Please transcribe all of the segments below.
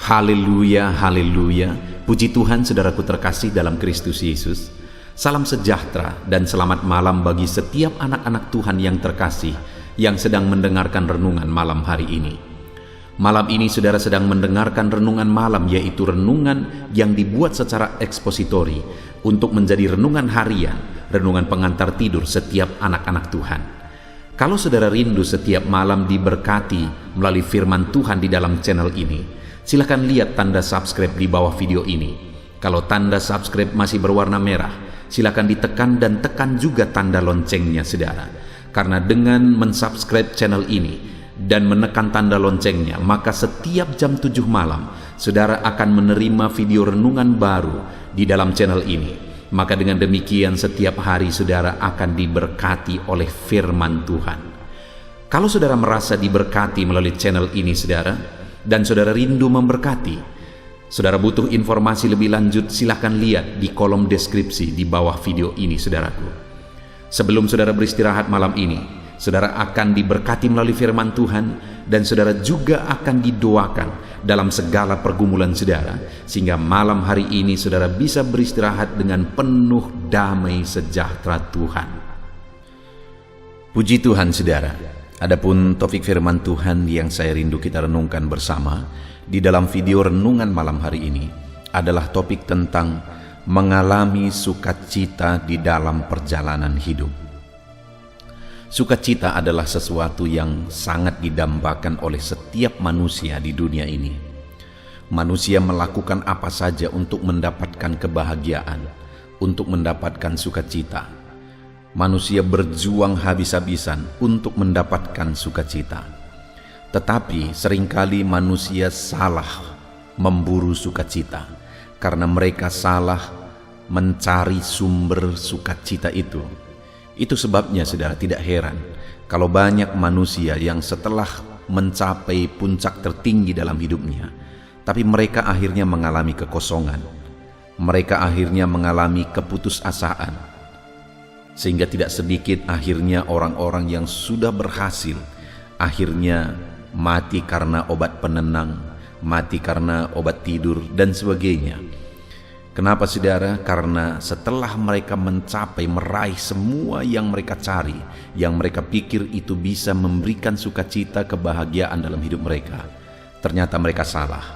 Haleluya, haleluya. Puji Tuhan saudaraku terkasih dalam Kristus Yesus. Salam sejahtera dan selamat malam bagi setiap anak-anak Tuhan yang terkasih yang sedang mendengarkan renungan malam hari ini. Malam ini saudara sedang mendengarkan renungan malam, yaitu renungan yang dibuat secara ekspositori untuk menjadi renungan harian, renungan pengantar tidur setiap anak-anak Tuhan. Kalau saudara rindu setiap malam diberkati melalui firman Tuhan di dalam channel ini, silakan lihat tanda subscribe di bawah video ini. Kalau tanda subscribe masih berwarna merah, silakan ditekan dan tekan juga tanda loncengnya saudara. Karena dengan mensubscribe channel ini dan menekan tanda loncengnya, maka setiap jam 7 malam saudara akan menerima video renungan baru di dalam channel ini. Maka dengan demikian setiap hari saudara akan diberkati oleh firman Tuhan. Kalau saudara merasa diberkati melalui channel ini saudara, dan saudara rindu memberkati, saudara butuh informasi lebih lanjut, silakan lihat di kolom deskripsi di bawah video ini saudaraku. Sebelum saudara beristirahat malam ini, saudara akan diberkati melalui firman Tuhan, dan saudara juga akan didoakan dalam segala pergumulan saudara, sehingga malam hari ini saudara bisa beristirahat dengan penuh damai sejahtera Tuhan. Puji Tuhan saudara. Adapun topik firman Tuhan yang saya rindu kita renungkan bersama di dalam video renungan malam hari ini adalah topik tentang mengalami sukacita di dalam perjalanan hidup. Sukacita adalah sesuatu yang sangat didambakan oleh setiap manusia di dunia ini. Manusia melakukan apa saja untuk mendapatkan kebahagiaan, untuk mendapatkan sukacita. Manusia berjuang habis-habisan untuk mendapatkan sukacita. Tetapi seringkali manusia salah memburu sukacita, karena mereka salah mencari sumber sukacita itu. Itu sebabnya saudara tidak heran kalau banyak manusia yang setelah mencapai puncak tertinggi dalam hidupnya, tapi mereka akhirnya mengalami kekosongan. Mereka akhirnya mengalami keputusasaan. Sehingga tidak sedikit akhirnya orang-orang yang sudah berhasil akhirnya mati karena obat penenang, mati karena obat tidur dan sebagainya. Kenapa saudara? Karena setelah mereka mencapai, meraih semua yang mereka cari, yang mereka pikir itu bisa memberikan sukacita, kebahagiaan dalam hidup mereka, ternyata mereka salah.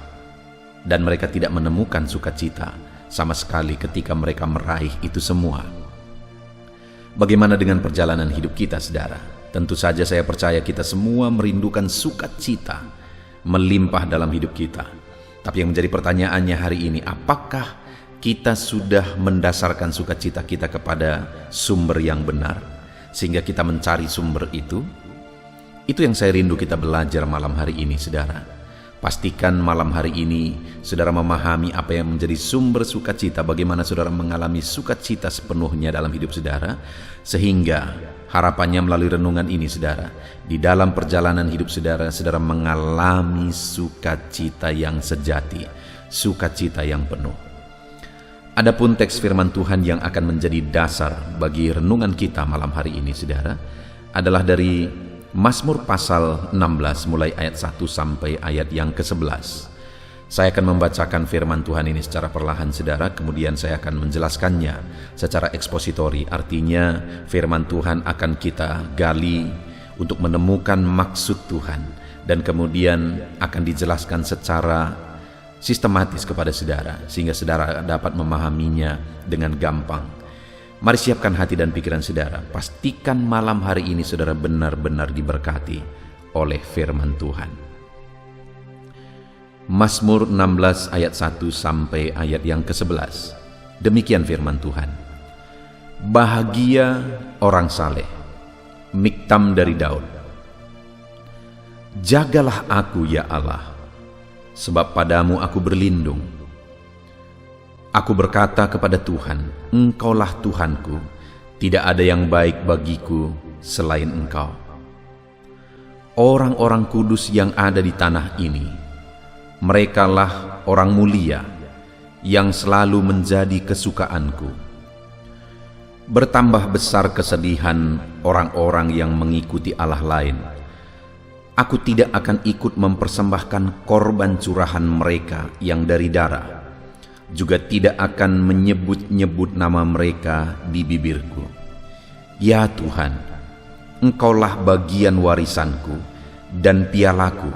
Dan mereka tidak menemukan sukacita sama sekali ketika mereka meraih itu semua. Bagaimana dengan perjalanan hidup kita saudara? Tentu saja saya percaya kita semua merindukan sukacita melimpah dalam hidup kita. Tapi yang menjadi pertanyaannya hari ini, apakah kita sudah mendasarkan sukacita kita kepada sumber yang benar, sehingga kita mencari sumber itu? Itu yang saya rindu kita belajar malam hari ini saudara. Pastikan malam hari ini saudara memahami apa yang menjadi sumber sukacita, bagaimana saudara mengalami sukacita sepenuhnya dalam hidup saudara, sehingga harapannya melalui renungan ini saudara, di dalam perjalanan hidup saudara, saudara mengalami sukacita yang sejati, sukacita yang penuh. Adapun teks firman Tuhan yang akan menjadi dasar bagi renungan kita malam hari ini saudara adalah dari Mazmur pasal 16 mulai ayat 1 sampai ayat yang ke-11. Saya akan membacakan firman Tuhan ini secara perlahan saudara, kemudian saya akan menjelaskannya secara ekspositori. Artinya firman Tuhan akan kita gali untuk menemukan maksud Tuhan, dan kemudian akan dijelaskan secara sistematis kepada saudara, sehingga saudara dapat memahaminya dengan gampang. Mari siapkan hati dan pikiran saudara. Pastikan malam hari ini saudara benar-benar diberkati oleh firman Tuhan. Mazmur 16 ayat 1 sampai ayat yang ke-11. Demikian firman Tuhan. Bahagia orang saleh. Miktam dari Daud. Jagalah aku ya Allah, sebab padamu aku berlindung. Aku berkata kepada Tuhan, Engkaulah Tuhanku, tidak ada yang baik bagiku selain Engkau. Orang-orang kudus yang ada di tanah ini, merekalah orang mulia yang selalu menjadi kesukaanku. Bertambah besar kesedihan orang-orang yang mengikuti Allah lain. Aku tidak akan ikut mempersembahkan korban curahan mereka yang dari darah, juga tidak akan menyebut-nyebut nama mereka di bibirku. Ya Tuhan, Engkaulah bagian warisanku dan pialaku.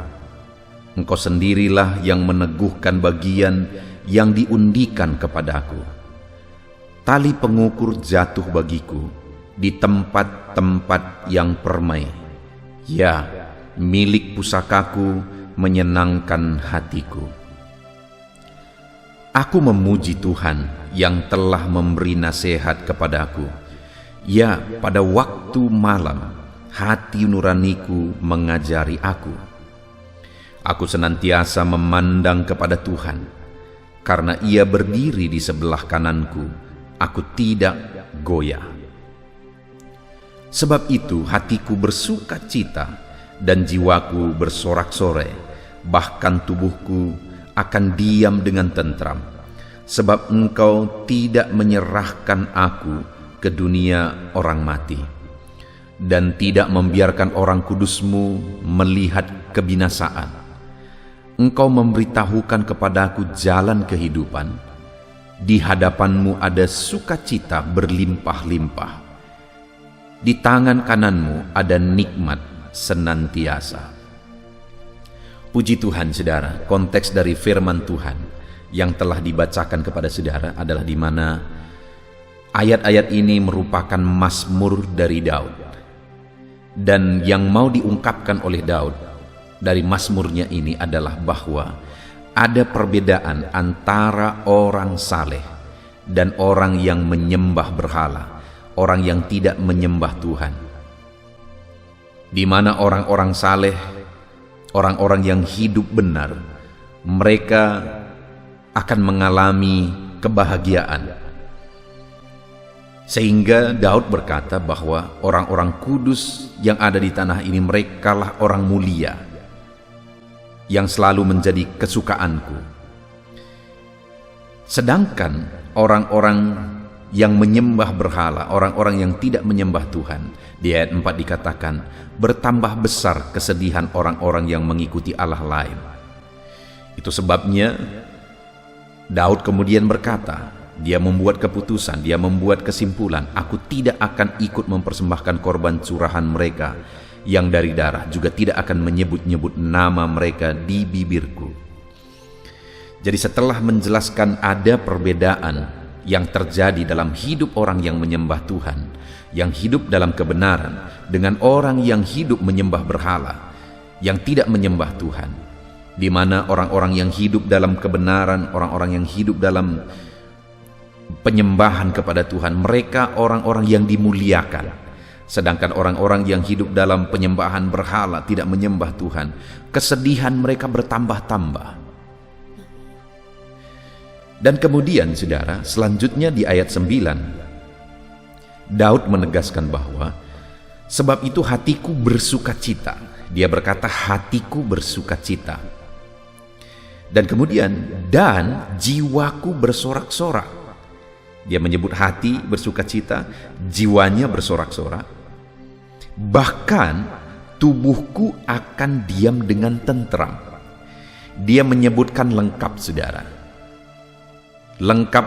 Engkau sendirilah yang meneguhkan bagian yang diundikan kepadaku. Tali pengukur jatuh bagiku di tempat-tempat yang permai. Ya, milik pusakaku menyenangkan hatiku. Aku memuji Tuhan yang telah memberi nasihat kepadaku. Ya, pada waktu malam hati nuraniku mengajari aku. Aku senantiasa memandang kepada Tuhan, karena Ia berdiri di sebelah kananku, aku tidak goyah. Sebab itu hatiku bersuka cita dan jiwaku bersorak-sorai, bahkan tubuhku akan diam dengan tentram, sebab Engkau tidak menyerahkan aku ke dunia orang mati, dan tidak membiarkan orang kudus-Mu melihat kebinasaan. Engkau memberitahukan kepadaku jalan kehidupan. Di hadapan-Mu ada sukacita berlimpah-limpah. Di tangan kanan-Mu ada nikmat senantiasa. Puji Tuhan, saudara. Konteks dari firman Tuhan yang telah dibacakan kepada saudara adalah di mana ayat-ayat ini merupakan mazmur dari Daud. Dan yang mau diungkapkan oleh Daud dari mazmurnya ini adalah bahwa ada perbedaan antara orang saleh dan orang yang menyembah berhala, orang yang tidak menyembah Tuhan. Di mana orang-orang saleh, orang-orang yang hidup benar, mereka akan mengalami kebahagiaan. Sehingga Daud berkata bahwa orang-orang kudus yang ada di tanah ini, merekalah orang mulia yang selalu menjadi kesukaanku. Sedangkan orang-orang yang menyembah berhala, orang-orang yang tidak menyembah Tuhan, di ayat 4 dikatakan, bertambah besar kesedihan orang-orang yang mengikuti Allah lain. Itu sebabnya Daud kemudian berkata, dia membuat keputusan, dia membuat kesimpulan, aku tidak akan ikut mempersembahkan korban curahan mereka yang dari darah, juga tidak akan menyebut-nyebut nama mereka di bibirku. Jadi setelah menjelaskan ada perbedaan yang terjadi dalam hidup orang yang menyembah Tuhan, yang hidup dalam kebenaran, dengan orang yang hidup menyembah berhala, yang tidak menyembah Tuhan, di mana orang-orang yang hidup dalam kebenaran, orang-orang yang hidup dalam penyembahan kepada Tuhan, mereka orang-orang yang dimuliakan. Sedangkan orang-orang yang hidup dalam penyembahan berhala, tidak menyembah Tuhan, kesedihan mereka bertambah-tambah. Dan kemudian saudara, selanjutnya di ayat 9, Daud menegaskan bahwa sebab itu hatiku bersukacita. Dia berkata hatiku bersukacita. Dan kemudian dan jiwaku bersorak-sorak. Dia menyebut hati bersukacita, jiwanya bersorak-sorak. Bahkan tubuhku akan diam dengan tentram. Dia menyebutkan lengkap, saudara. Lengkap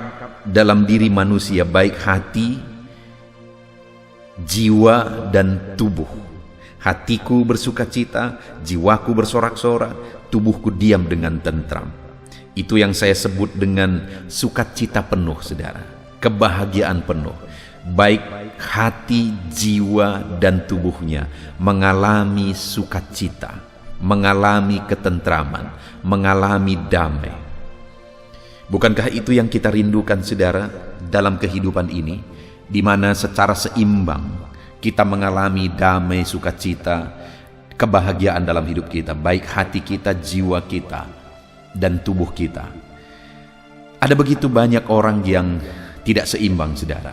dalam diri manusia, baik hati, jiwa, dan tubuh. Hatiku bersukacita, jiwaku bersorak-sorak, tubuhku diam dengan tentram. Itu yang saya sebut dengan sukacita penuh, saudara. Kebahagiaan penuh. Baik hati, jiwa, dan tubuhnya mengalami sukacita, mengalami ketentraman, mengalami damai. Bukankah itu yang kita rindukan, saudara, dalam kehidupan ini, di mana secara seimbang kita mengalami damai, sukacita, kebahagiaan dalam hidup kita, baik hati kita, jiwa kita, dan tubuh kita. Ada begitu banyak orang yang tidak seimbang, saudara,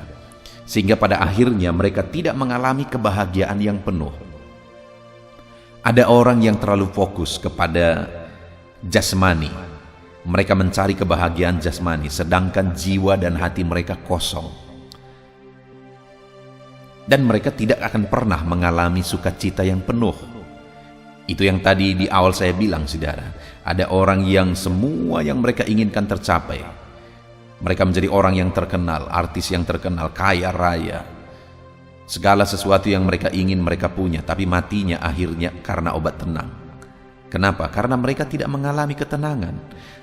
sehingga pada akhirnya mereka tidak mengalami kebahagiaan yang penuh. Ada orang yang terlalu fokus kepada jasmani. Mereka mencari kebahagiaan jasmani, sedangkan jiwa dan hati mereka kosong. Dan mereka tidak akan pernah mengalami sukacita yang penuh. Itu yang tadi di awal saya bilang, saudara. Ada orang yang semua yang mereka inginkan tercapai. Mereka menjadi orang yang terkenal, artis yang terkenal, kaya raya. Segala sesuatu yang mereka ingin mereka punya, tapi matinya akhirnya karena obat tenang. Kenapa? Karena mereka tidak mengalami ketenangan.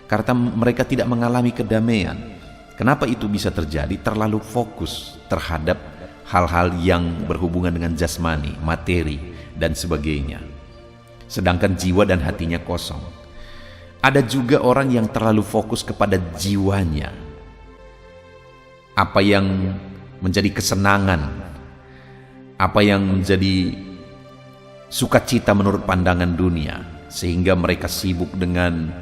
Karena mereka tidak mengalami kedamaian. Kenapa itu bisa terjadi? Terlalu fokus terhadap hal-hal yang berhubungan dengan jasmani, materi, dan sebagainya. Sedangkan jiwa dan hatinya kosong. Ada juga orang yang terlalu fokus kepada jiwanya. Apa yang menjadi kesenangan, apa yang menjadi sukacita menurut pandangan dunia, sehingga mereka sibuk dengan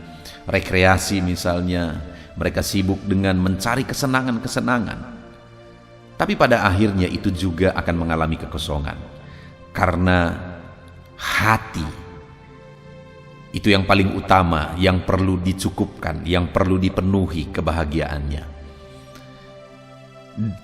rekreasi misalnya, mereka sibuk dengan mencari kesenangan-kesenangan. Tapi pada akhirnya itu juga akan mengalami kekosongan. Karena hati itu yang paling utama, yang perlu dicukupkan, yang perlu dipenuhi kebahagiaannya.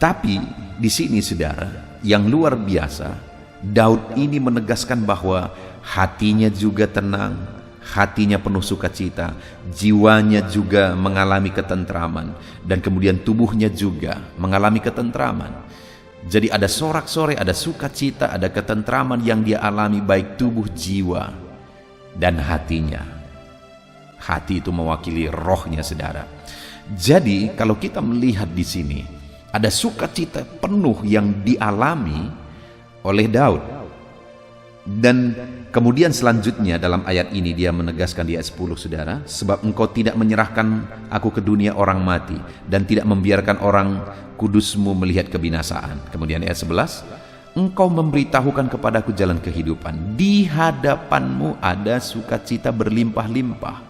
Tapi di sini, saudara, yang luar biasa, Daud ini menegaskan bahwa hatinya juga tenang, hatinya penuh sukacita, jiwanya juga mengalami ketentraman, dan kemudian tubuhnya juga mengalami ketentraman. Jadi ada sorak-sorai, ada sukacita, ada ketentraman yang dia alami baik tubuh, jiwa, dan hatinya. Hati itu mewakili rohnya, saudara. Jadi kalau kita melihat di sini, ada sukacita penuh yang dialami oleh Daud. Dan kemudian selanjutnya dalam ayat ini dia menegaskan di ayat 10, saudara, sebab engkau tidak menyerahkan aku ke dunia orang mati, dan tidak membiarkan orang kudusmu melihat kebinasaan. Kemudian ayat 11, engkau memberitahukan kepadaku jalan kehidupan, di hadapanmu ada sukacita berlimpah-limpah.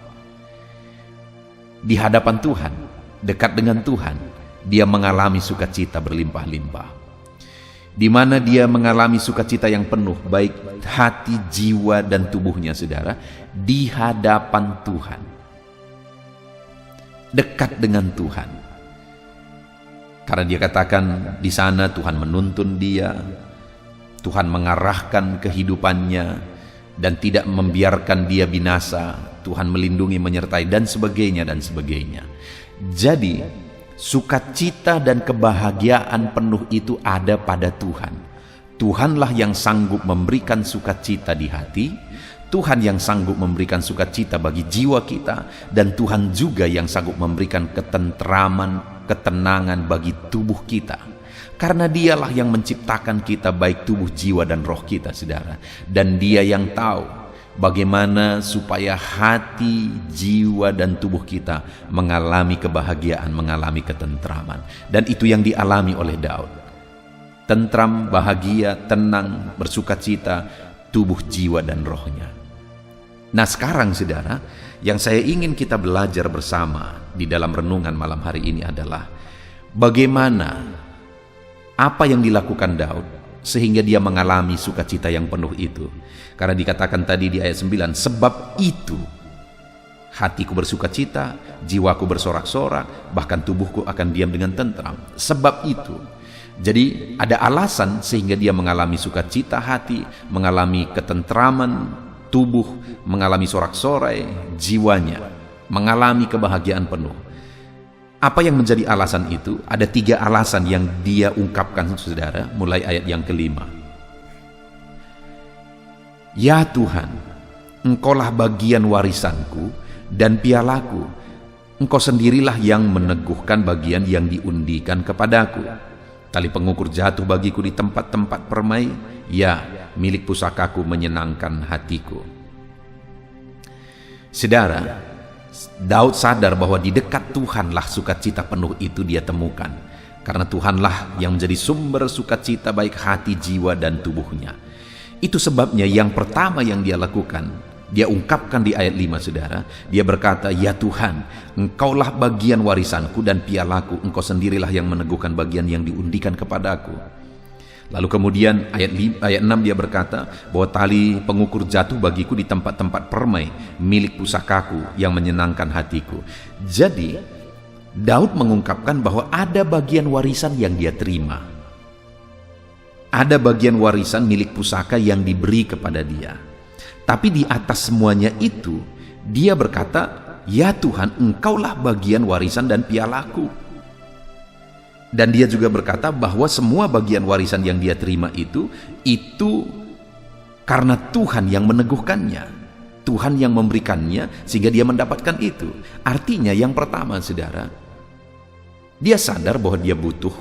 Di hadapan Tuhan, dekat dengan Tuhan, dia mengalami sukacita berlimpah-limpah. Di mana dia mengalami sukacita yang penuh, baik hati, jiwa, dan tubuhnya, saudara, di hadapan Tuhan, dekat dengan Tuhan. Karena dia katakan di sana Tuhan menuntun dia, Tuhan mengarahkan kehidupannya, dan tidak membiarkan dia binasa. Tuhan melindungi, menyertai, dan sebagainya, dan sebagainya. Jadi sukacita dan kebahagiaan penuh itu ada pada Tuhan. Tuhanlah yang sanggup memberikan sukacita di hati, Tuhan yang sanggup memberikan sukacita bagi jiwa kita, dan Tuhan juga yang sanggup memberikan ketentraman, ketenangan bagi tubuh kita. Karena dialah yang menciptakan kita baik tubuh, jiwa, dan roh kita, saudara. Dan dia yang tahu bagaimana supaya hati, jiwa, dan tubuh kita mengalami kebahagiaan, mengalami ketentraman. Dan itu yang dialami oleh Daud. Tentram, bahagia, tenang, bersukacita, tubuh, jiwa, dan rohnya. Nah sekarang, saudara, yang saya ingin kita belajar bersama di dalam renungan malam hari ini adalah bagaimana, apa yang dilakukan Daud sehingga dia mengalami sukacita yang penuh itu. Karena dikatakan tadi di ayat 9, sebab itu hatiku bersukacita, jiwaku bersorak-sorak, bahkan tubuhku akan diam dengan tentram. Sebab itu. Jadi ada alasan sehingga dia mengalami sukacita hati, mengalami ketentraman tubuh, mengalami sorak-sorai jiwanya, mengalami kebahagiaan penuh. Apa yang menjadi alasan itu? Ada 3 alasan yang dia ungkapkan, saudara, mulai ayat yang ke-5. Ya Tuhan, Engkaulah bagian warisanku dan pialaku. Engkau sendirilah yang meneguhkan bagian yang diundikan kepadaku. Tali pengukur jatuh bagiku di tempat-tempat permai. Ya, milik pusakaku menyenangkan hatiku. Saudara, Daud sadar bahwa di dekat Tuhanlah sukacita penuh itu dia temukan. Karena Tuhanlah yang menjadi sumber sukacita baik hati, jiwa, dan tubuhnya. Itu sebabnya yang pertama yang dia lakukan, dia ungkapkan di ayat 5, saudara. Dia berkata, ya Tuhan, Engkaulah bagian warisanku dan pialaku. Engkau sendirilah yang meneguhkan bagian yang diundikan kepadaku. Lalu kemudian ayat 6 dia berkata bahwa tali pengukur jatuh bagiku di tempat-tempat permai, milik pusakaku yang menyenangkan hatiku. Jadi Daud mengungkapkan bahwa ada bagian warisan yang dia terima. Ada bagian warisan milik pusaka yang diberi kepada dia. Tapi di atas semuanya itu, dia berkata, "Ya Tuhan, Engkaulah bagian warisan dan pialaku." Dan dia juga berkata bahwa semua bagian warisan yang dia terima itu karena Tuhan yang meneguhkannya, Tuhan yang memberikannya sehingga dia mendapatkan itu. Artinya yang pertama, saudara, dia sadar bahwa dia butuh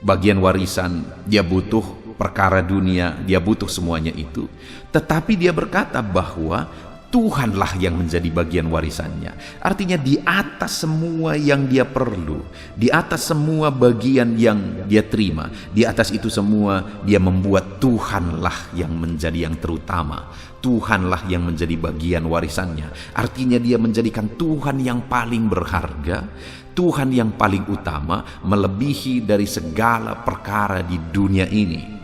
bagian warisan, dia butuh perkara dunia, dia butuh semuanya itu. Tetapi dia berkata bahwa Tuhanlah yang menjadi bagian warisannya. Artinya di atas semua yang dia perlu, di atas semua bagian yang dia terima, di atas itu semua dia membuat Tuhanlah yang menjadi yang terutama. Tuhanlah yang menjadi bagian warisannya. Artinya dia menjadikan Tuhan yang paling berharga, Tuhan yang paling utama, melebihi dari segala perkara di dunia ini.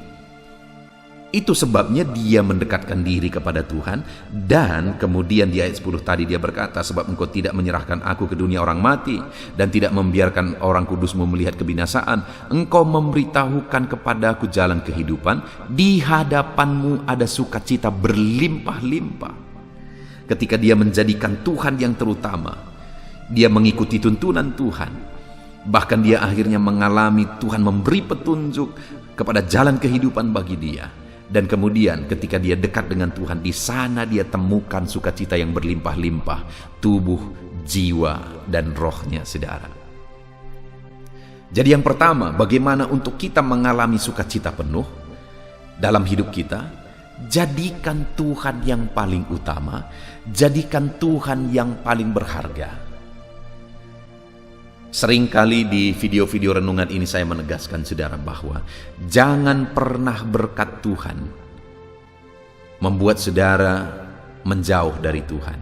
Itu sebabnya dia mendekatkan diri kepada Tuhan. Dan kemudian di ayat 10 tadi dia berkata, "Sebab Engkau tidak menyerahkan aku ke dunia orang mati, dan tidak membiarkan orang kudus-Mu melihat kebinasaan. Engkau memberitahukan kepadaku jalan kehidupan. Di hadapan-Mu ada sukacita berlimpah-limpah." Ketika dia menjadikan Tuhan yang terutama, dia mengikuti tuntunan Tuhan. Bahkan dia akhirnya mengalami Tuhan memberi petunjuk kepada jalan kehidupan bagi dia. Dan kemudian ketika dia dekat dengan Tuhan, di sana dia temukan sukacita yang berlimpah-limpah, tubuh, jiwa, dan rohnya, saudara. Jadi yang pertama, bagaimana untuk kita mengalami sukacita penuh dalam hidup kita? Jadikan Tuhan yang paling utama, jadikan Tuhan yang paling berharga. Seringkali di video-video renungan ini saya menegaskan, saudara, bahwa jangan pernah berkat Tuhan membuat saudara menjauh dari Tuhan.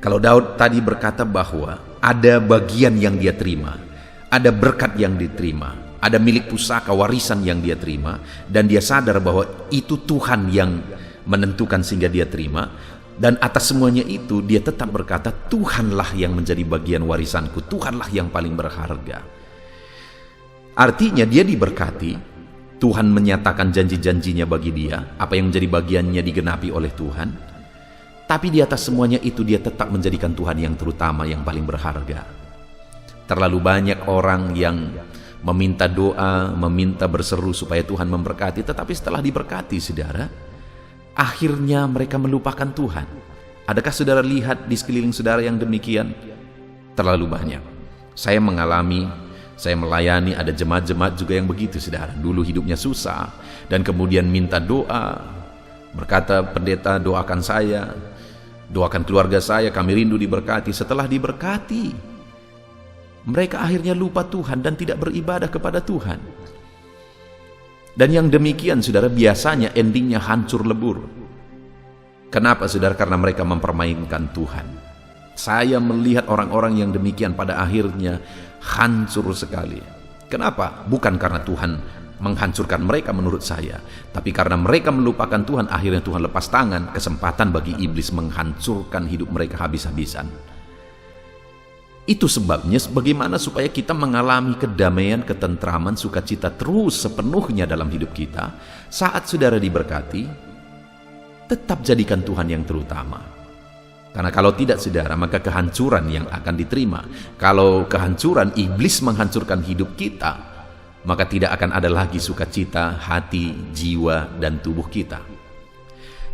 Kalau Daud tadi berkata bahwa ada bagian yang dia terima, ada berkat yang diterima, ada milik pusaka warisan yang dia terima, dan dia sadar bahwa itu Tuhan yang menentukan sehingga dia terima. Dan atas semuanya itu dia tetap berkata, Tuhanlah yang menjadi bagian warisanku, Tuhanlah yang paling berharga. Artinya dia diberkati, Tuhan menyatakan janji-janjinya bagi dia, apa yang menjadi bagiannya digenapi oleh Tuhan. Tapi di atas semuanya itu dia tetap menjadikan Tuhan yang terutama, yang paling berharga. Terlalu banyak orang yang meminta doa, meminta berseru supaya Tuhan memberkati, tetapi setelah diberkati, saudara, akhirnya mereka melupakan Tuhan. Adakah saudara lihat di sekeliling saudara yang demikian? Terlalu banyak. Saya mengalami, saya melayani, ada jemaat-jemaat juga yang begitu, saudara. Dulu hidupnya susah, dan kemudian minta doa, berkata, "Pendeta, doakan saya, doakan keluarga saya, kami rindu diberkati." Setelah diberkati, mereka akhirnya lupa Tuhan dan tidak beribadah kepada Tuhan. Dan yang demikian, saudara, biasanya endingnya hancur lebur. Kenapa, saudara? Karena mereka mempermainkan Tuhan. Saya melihat orang-orang yang demikian pada akhirnya hancur sekali. Kenapa? Bukan karena Tuhan menghancurkan mereka menurut saya, tapi karena mereka melupakan Tuhan, akhirnya Tuhan lepas tangan, kesempatan bagi iblis menghancurkan hidup mereka habis-habisan. Itu sebabnya bagaimana supaya kita mengalami kedamaian, ketentraman, sukacita terus sepenuhnya dalam hidup kita. Saat saudara diberkati, tetap jadikan Tuhan yang terutama. Karena kalau tidak, saudara, maka kehancuran yang akan diterima. Kalau kehancuran, iblis menghancurkan hidup kita, maka tidak akan ada lagi sukacita, hati, jiwa, dan tubuh kita.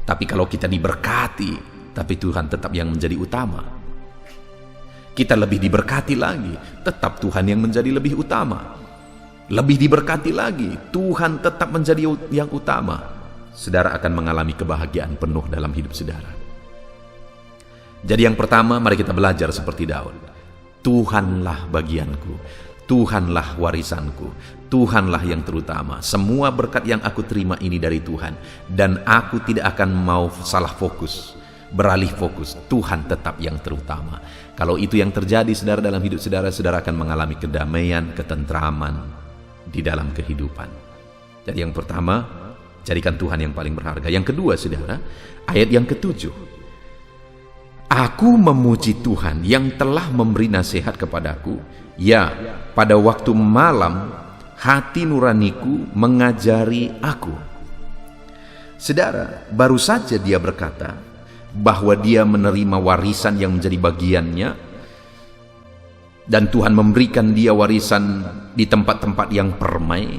Tapi kalau kita diberkati, tapi Tuhan tetap yang menjadi utama, kita lebih diberkati lagi, tetap Tuhan yang menjadi lebih utama. Lebih diberkati lagi, Tuhan tetap menjadi yang utama. Saudara akan mengalami kebahagiaan penuh dalam hidup saudara. Jadi yang pertama, mari kita belajar seperti Daud. Tuhanlah bagianku, Tuhanlah warisanku, Tuhanlah yang terutama. Semua berkat yang aku terima ini dari Tuhan, dan aku tidak akan mau salah fokus, beralih fokus. Tuhan tetap yang terutama. Kalau itu yang terjadi, saudara, dalam hidup saudara, saudara akan mengalami kedamaian, ketentraman di dalam kehidupan. Jadi yang pertama, jadikan Tuhan yang paling berharga. Yang kedua, saudara, ayat yang ke-7. Aku memuji Tuhan yang telah memberi nasihat kepadaku. Ya, pada waktu malam hati nuraniku mengajari aku. Saudara, baru saja dia berkata bahwa dia menerima warisan yang menjadi bagiannya, dan Tuhan memberikan dia warisan di tempat-tempat yang permai,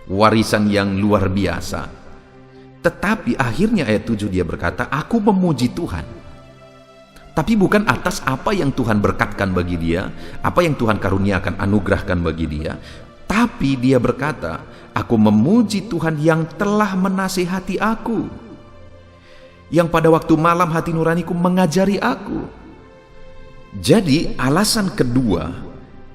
warisan yang luar biasa. Tetapi akhirnya ayat 7 dia berkata, aku memuji Tuhan. Tapi bukan atas apa yang Tuhan berkatkan bagi dia, apa yang Tuhan karuniakan, anugerahkan bagi dia. Tapi dia berkata, aku memuji Tuhan yang telah menasihati aku, yang pada waktu malam hati nuraniku mengajari aku. Jadi alasan kedua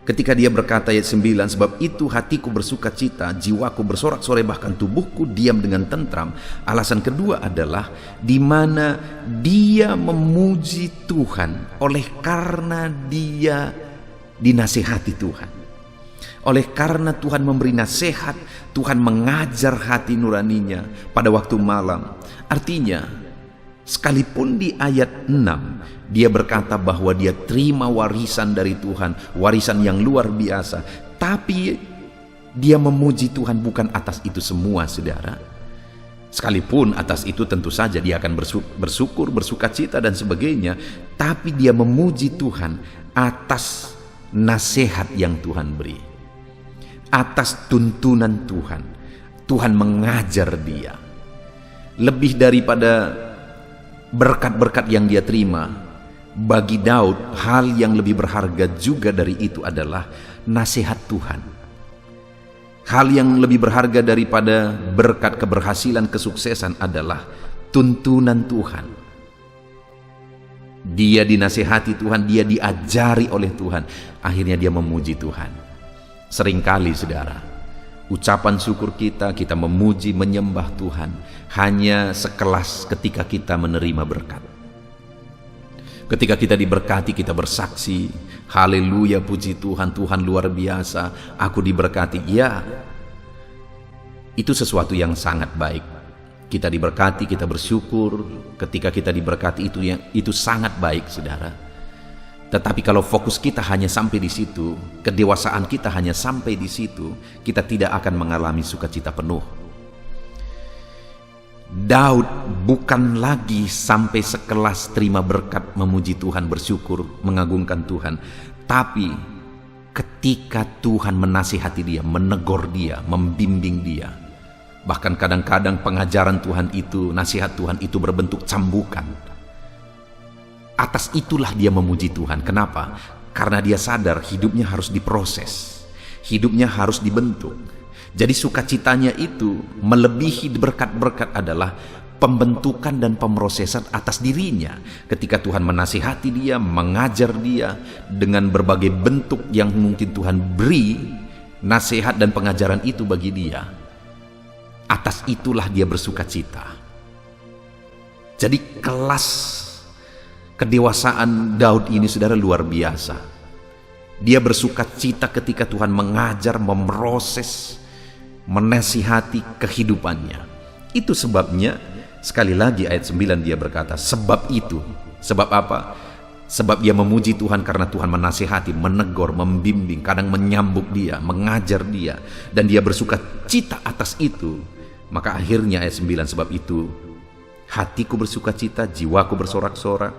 ketika dia berkata ayat 9, sebab itu hatiku bersuka cita, jiwaku bersorak-sorai, bahkan tubuhku diam dengan tentram. Alasan kedua adalah di mana dia memuji Tuhan oleh karena dia dinasihati Tuhan. Oleh karena Tuhan memberi nasihat, Tuhan mengajar hati nuraninya pada waktu malam. Artinya, sekalipun di ayat 6 dia berkata bahwa dia terima warisan dari Tuhan, warisan yang luar biasa, tapi dia memuji Tuhan bukan atas itu semua, saudara. Sekalipun atas itu tentu saja dia akan bersyukur, bersuka cita dan sebagainya, tapi dia memuji Tuhan atas nasihat yang Tuhan beri, atas tuntunan Tuhan. Tuhan mengajar dia. Lebih daripada berkat-berkat yang dia terima, bagi Daud hal yang lebih berharga juga dari itu adalah nasihat Tuhan. Hal yang lebih berharga daripada berkat, keberhasilan, kesuksesan adalah tuntunan Tuhan. Dia dinasihati Tuhan, dia diajari oleh Tuhan, akhirnya dia memuji Tuhan. Seringkali, saudara, ucapan syukur kita memuji, menyembah Tuhan hanya sekelas ketika kita menerima berkat. Ketika kita diberkati, kita bersaksi, haleluya, puji Tuhan, Tuhan luar biasa, aku diberkati. Ya, itu sesuatu yang sangat baik. Kita diberkati, kita bersyukur. Ketika kita diberkati, itu sangat baik, saudara. Tetapi kalau fokus kita hanya sampai di situ, kedewasaan kita hanya sampai di situ, kita tidak akan mengalami sukacita penuh. Daud bukan lagi sampai sekelas terima berkat, memuji Tuhan, bersyukur, mengagungkan Tuhan. Tapi ketika Tuhan menasihati dia, menegur dia, membimbing dia, bahkan kadang-kadang pengajaran Tuhan itu, nasihat Tuhan itu berbentuk cambukan. Atas itulah dia memuji Tuhan. Kenapa? Karena dia sadar hidupnya harus diproses, hidupnya harus dibentuk. Jadi sukacitanya itu melebihi berkat-berkat adalah pembentukan dan pemrosesan atas dirinya. Ketika Tuhan menasihati dia, mengajar dia dengan berbagai bentuk yang mungkin Tuhan beri, nasihat dan pengajaran itu bagi dia, atas itulah dia bersukacita. Jadi kelas kedewasaan Daud ini, saudara, luar biasa. Dia bersukacita ketika Tuhan mengajar, memproses, menasihati kehidupannya. Itu sebabnya sekali lagi ayat 9 dia berkata, sebab itu. Sebab apa? Sebab dia memuji Tuhan karena Tuhan menasihati, menegur, membimbing, kadang menyambuk dia, mengajar dia, dan dia bersukacita atas itu. Maka akhirnya ayat 9, sebab itu hatiku bersukacita, jiwaku bersorak-sorak,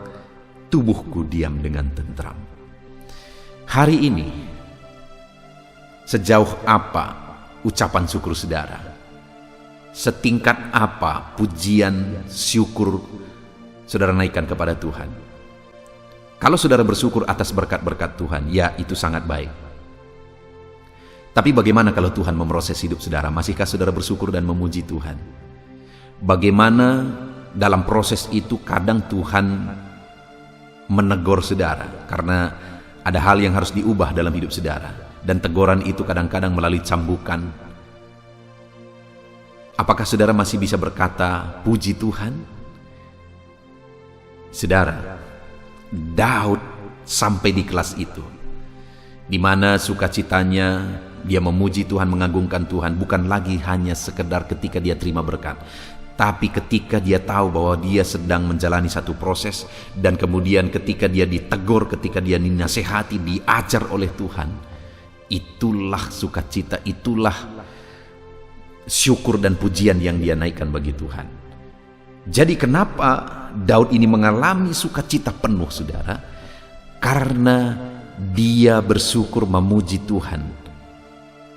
tubuhku diam dengan tentram. Hari ini sejauh apa ucapan syukur saudara? Setingkat apa pujian, syukur saudara naikkan kepada Tuhan? Kalau saudara bersyukur atas berkat-berkat Tuhan, ya itu sangat baik. Tapi bagaimana kalau Tuhan memproses hidup saudara? Masihkah saudara bersyukur dan memuji Tuhan? Bagaimana dalam proses itu kadang Tuhan menegur saudara karena ada hal yang harus diubah dalam hidup saudara? Dan teguran itu kadang-kadang melalui cambukan. Apakah saudara masih bisa berkata puji Tuhan? Saudara, Daud sampai di kelas itu, di mana sukacitanya dia memuji Tuhan, mengagungkan Tuhan, bukan lagi hanya sekedar ketika dia terima berkat, tapi ketika dia tahu bahwa dia sedang menjalani satu proses, dan kemudian ketika dia ditegur, ketika dia dinasehati, diajar oleh Tuhan. Itulah sukacita, itulah syukur dan pujian yang dia naikkan bagi Tuhan. Jadi kenapa Daud ini mengalami sukacita penuh, saudara? Karena dia bersyukur memuji Tuhan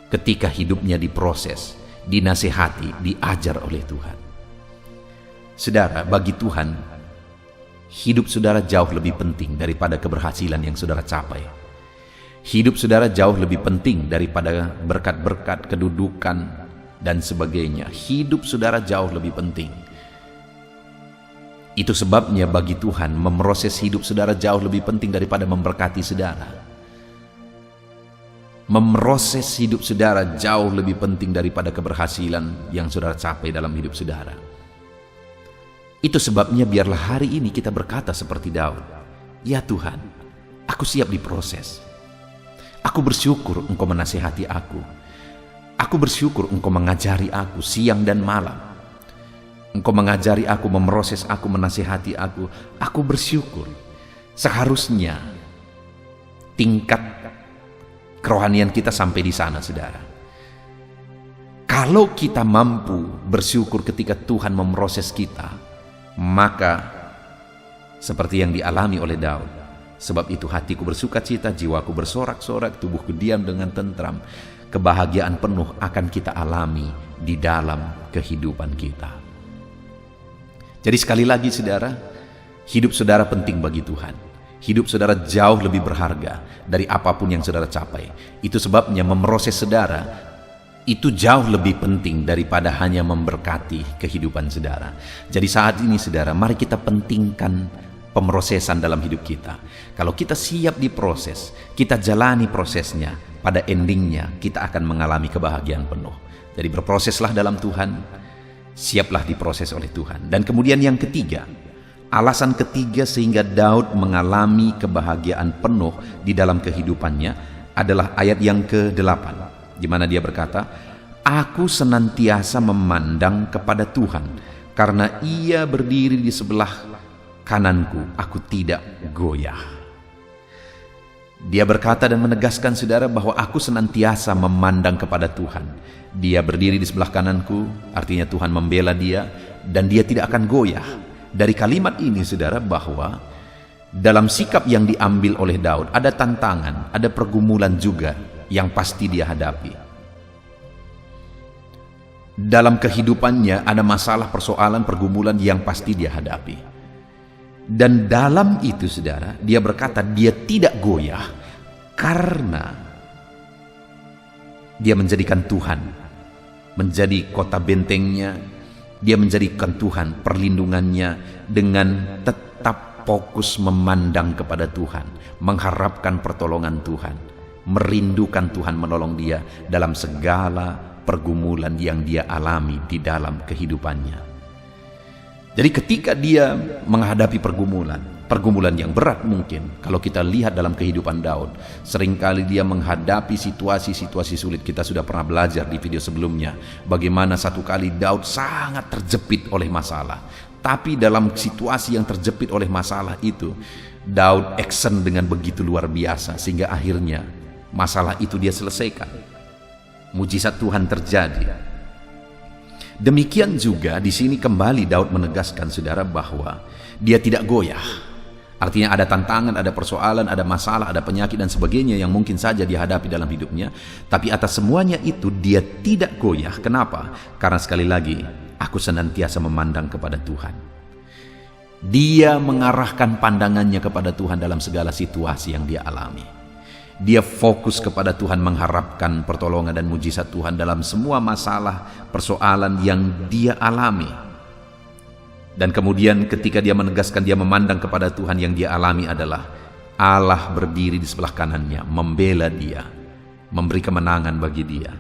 ketika hidupnya diproses, dinasihati, diajar oleh Tuhan. Saudara, bagi Tuhan, hidup saudara jauh lebih penting daripada keberhasilan yang saudara capai. Hidup saudara jauh lebih penting daripada berkat-berkat, kedudukan, dan sebagainya. Hidup saudara jauh lebih penting. Itu sebabnya bagi Tuhan, memproses hidup saudara jauh lebih penting daripada memberkati saudara. Memproses hidup saudara jauh lebih penting daripada keberhasilan yang saudara capai dalam hidup saudara. Itu sebabnya biarlah hari ini kita berkata seperti Daud, "Ya Tuhan, aku siap diproses. Aku bersyukur Engkau menasihati aku. Aku bersyukur Engkau mengajari aku siang dan malam. Engkau mengajari aku, memproses aku, menasihati aku. Aku bersyukur." Seharusnya tingkat kerohanian kita sampai di sana, saudara. Kalau kita mampu bersyukur ketika Tuhan memproses kita, maka seperti yang dialami oleh Daud, "Sebab itu hatiku bersuka cita, jiwaku bersorak-sorak, tubuhku diam dengan tentram." Kebahagiaan penuh akan kita alami di dalam kehidupan kita. Jadi sekali lagi, saudara, hidup saudara penting bagi Tuhan. Hidup saudara jauh lebih berharga dari apapun yang saudara capai. Itu sebabnya memproses saudara itu jauh lebih penting daripada hanya memberkati kehidupan saudara. Jadi saat ini, saudara, mari kita pentingkan pemrosesan dalam hidup kita. Kalau kita siap diproses, kita jalani prosesnya, pada endingnya kita akan mengalami kebahagiaan penuh. Jadi berproseslah dalam Tuhan, siaplah diproses oleh Tuhan. Dan kemudian yang ketiga, alasan ketiga sehingga Daud mengalami kebahagiaan penuh di dalam kehidupannya adalah ayat yang ke-8, di mana dia berkata, "Aku senantiasa memandang kepada Tuhan, karena Ia berdiri di sebelah kananku, aku tidak goyah." Dia berkata dan menegaskan, saudara, bahwa aku senantiasa memandang kepada Tuhan. Dia berdiri di sebelah kananku, artinya Tuhan membela dia, dan dia tidak akan goyah. Dari kalimat ini, saudara, bahwa dalam sikap yang diambil oleh Daud ada tantangan, ada pergumulan juga yang pasti dia hadapi. Dalam kehidupannya ada masalah, persoalan, pergumulan yang pasti dia hadapi. Dan dalam itu, saudara, dia berkata dia tidak goyah karena dia menjadikan Tuhan menjadi kota bentengnya. Dia menjadikan Tuhan perlindungannya dengan tetap fokus memandang kepada Tuhan, mengharapkan pertolongan Tuhan, merindukan Tuhan menolong dia dalam segala pergumulan yang dia alami di dalam kehidupannya. Jadi ketika dia menghadapi pergumulan yang berat mungkin, kalau kita lihat dalam kehidupan Daud, seringkali dia menghadapi situasi-situasi sulit. Kita sudah pernah belajar di video sebelumnya, bagaimana satu kali Daud sangat terjepit oleh masalah. Tapi dalam situasi yang terjepit oleh masalah itu, Daud action dengan begitu luar biasa, sehingga akhirnya masalah itu dia selesaikan. Mujizat Tuhan terjadi. Demikian juga di sini kembali Daud menegaskan, saudara, bahwa dia tidak goyah. Artinya ada tantangan, ada persoalan, ada masalah, ada penyakit dan sebagainya yang mungkin saja dihadapi dalam hidupnya. Tapi atas semuanya itu dia tidak goyah. Kenapa? Karena sekali lagi, aku senantiasa memandang kepada Tuhan. Dia mengarahkan pandangannya kepada Tuhan dalam segala situasi yang dia alami. Dia fokus kepada Tuhan, mengharapkan pertolongan dan mujizat Tuhan dalam semua masalah, persoalan yang dia alami. Dan kemudian ketika dia menegaskan, dia memandang kepada Tuhan, yang dia alami adalah Allah berdiri di sebelah kanannya, membela dia, memberi kemenangan bagi dia.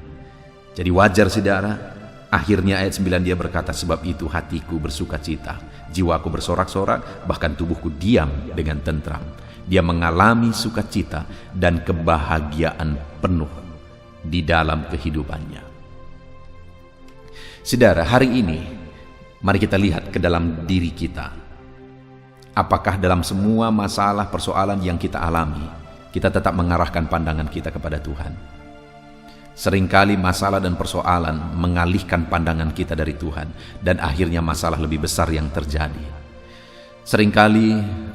Jadi wajar, saudara, akhirnya ayat 9 dia berkata, "Sebab itu hatiku bersuka cita, jiwaku bersorak-sorak, bahkan tubuhku diam dengan tentram." Dia mengalami sukacita dan kebahagiaan penuh di dalam kehidupannya. Saudara, hari ini mari kita lihat ke dalam diri kita. Apakah dalam semua masalah, persoalan yang kita alami, kita tetap mengarahkan pandangan kita kepada Tuhan? Seringkali masalah dan persoalan mengalihkan pandangan kita dari Tuhan, dan akhirnya masalah lebih besar yang terjadi. Seringkali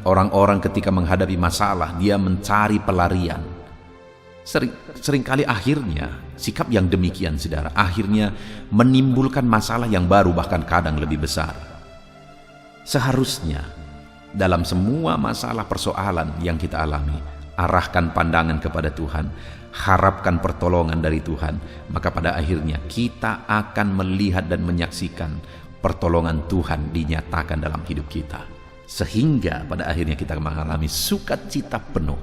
orang-orang ketika menghadapi masalah, dia mencari pelarian. Seringkali akhirnya sikap yang demikian, saudara, akhirnya menimbulkan masalah yang baru, bahkan kadang lebih besar. Seharusnya dalam semua masalah persoalan yang kita alami, arahkan pandangan kepada Tuhan, harapkan pertolongan dari Tuhan, maka pada akhirnya kita akan melihat dan menyaksikan pertolongan Tuhan dinyatakan dalam hidup kita, sehingga pada akhirnya kita mengalami sukacita penuh.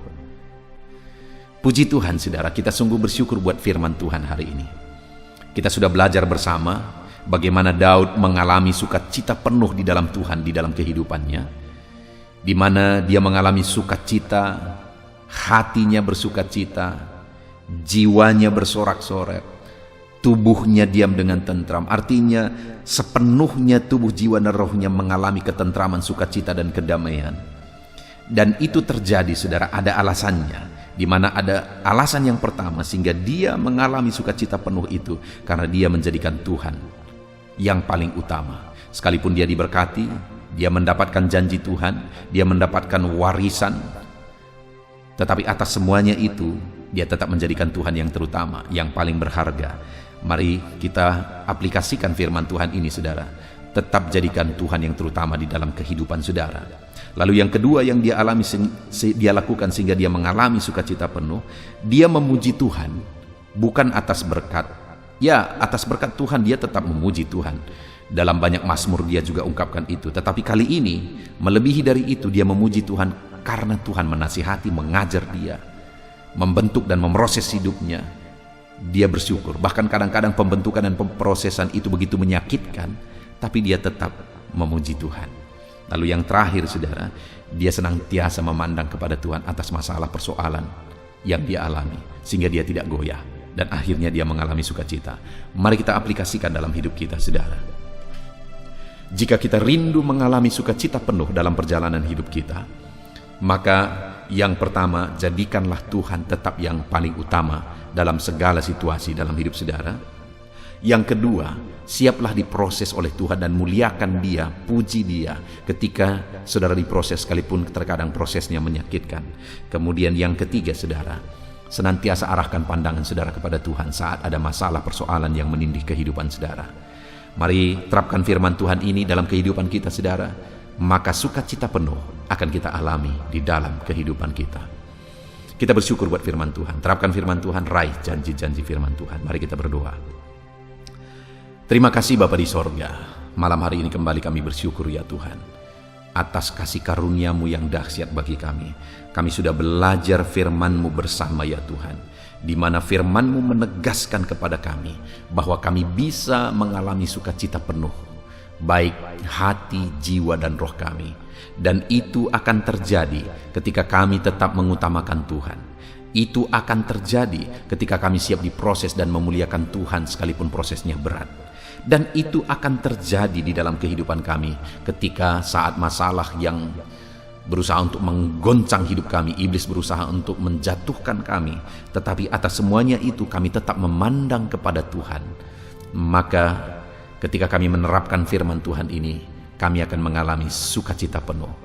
Puji Tuhan, saudara, kita sungguh bersyukur buat firman Tuhan hari ini. Kita sudah belajar bersama bagaimana Daud mengalami sukacita penuh di dalam Tuhan, di dalam kehidupannya, di mana dia mengalami sukacita, hatinya bersukacita, jiwanya bersorak-sorai, tubuhnya diam dengan tentram. Artinya sepenuhnya tubuh, jiwa dan rohnya mengalami ketentraman, sukacita dan kedamaian. Dan itu terjadi, saudara, ada alasannya. Di mana ada alasan yang pertama sehingga dia mengalami sukacita penuh itu, karena dia menjadikan Tuhan yang paling utama. Sekalipun dia diberkati, dia mendapatkan janji Tuhan, dia mendapatkan warisan, tetapi atas semuanya itu dia tetap menjadikan Tuhan yang terutama, yang paling berharga. Mari kita aplikasikan firman Tuhan ini, saudara. Tetap jadikan Tuhan yang terutama di dalam kehidupan saudara. Lalu yang kedua yang dia alami, dia lakukan sehingga dia mengalami sukacita penuh, dia memuji Tuhan bukan atas berkat. Ya, atas berkat Tuhan dia tetap memuji Tuhan. Dalam banyak mazmur dia juga ungkapkan itu. Tetapi kali ini melebihi dari itu, dia memuji Tuhan karena Tuhan menasihati, mengajar dia, membentuk dan memproses hidupnya. Dia bersyukur. Bahkan kadang-kadang pembentukan dan pemprosesan itu begitu menyakitkan, tapi dia tetap memuji Tuhan. Lalu yang terakhir, saudara, dia senantiasa memandang kepada Tuhan atas masalah persoalan yang dia alami, sehingga dia tidak goyah, dan akhirnya dia mengalami sukacita. Mari kita aplikasikan dalam hidup kita, saudara. Jika kita rindu mengalami sukacita penuh dalam perjalanan hidup kita, maka yang pertama, jadikanlah Tuhan tetap yang paling utama dalam segala situasi dalam hidup saudara. Yang kedua, siaplah diproses oleh Tuhan dan muliakan Dia, puji Dia ketika saudara diproses, sekalipun terkadang prosesnya menyakitkan. Kemudian yang ketiga, saudara, senantiasa arahkan pandangan saudara kepada Tuhan saat ada masalah persoalan yang menindih kehidupan saudara. Mari terapkan firman Tuhan ini dalam kehidupan kita, saudara, maka sukacita penuh akan kita alami di dalam kehidupan kita. Kita bersyukur buat firman Tuhan. Terapkan firman Tuhan, raih janji-janji firman Tuhan. Mari kita berdoa. Terima kasih Bapa di sorga, malam hari ini kembali kami bersyukur ya Tuhan, atas kasih karunia-Mu yang dahsyat bagi kami. Kami sudah belajar firman-Mu bersama ya Tuhan, di mana firman-Mu menegaskan kepada kami bahwa kami bisa mengalami sukacita penuh, baik hati, jiwa, dan roh kami. Dan itu akan terjadi ketika kami tetap mengutamakan Tuhan. Itu akan terjadi ketika kami siap diproses dan memuliakan Tuhan sekalipun prosesnya berat. Dan itu akan terjadi di dalam kehidupan kami ketika saat masalah yang berusaha untuk menggoncang hidup kami, iblis berusaha untuk menjatuhkan kami, tetapi atas semuanya itu kami tetap memandang kepada Tuhan. Maka ketika kami menerapkan firman Tuhan ini, kami akan mengalami sukacita penuh.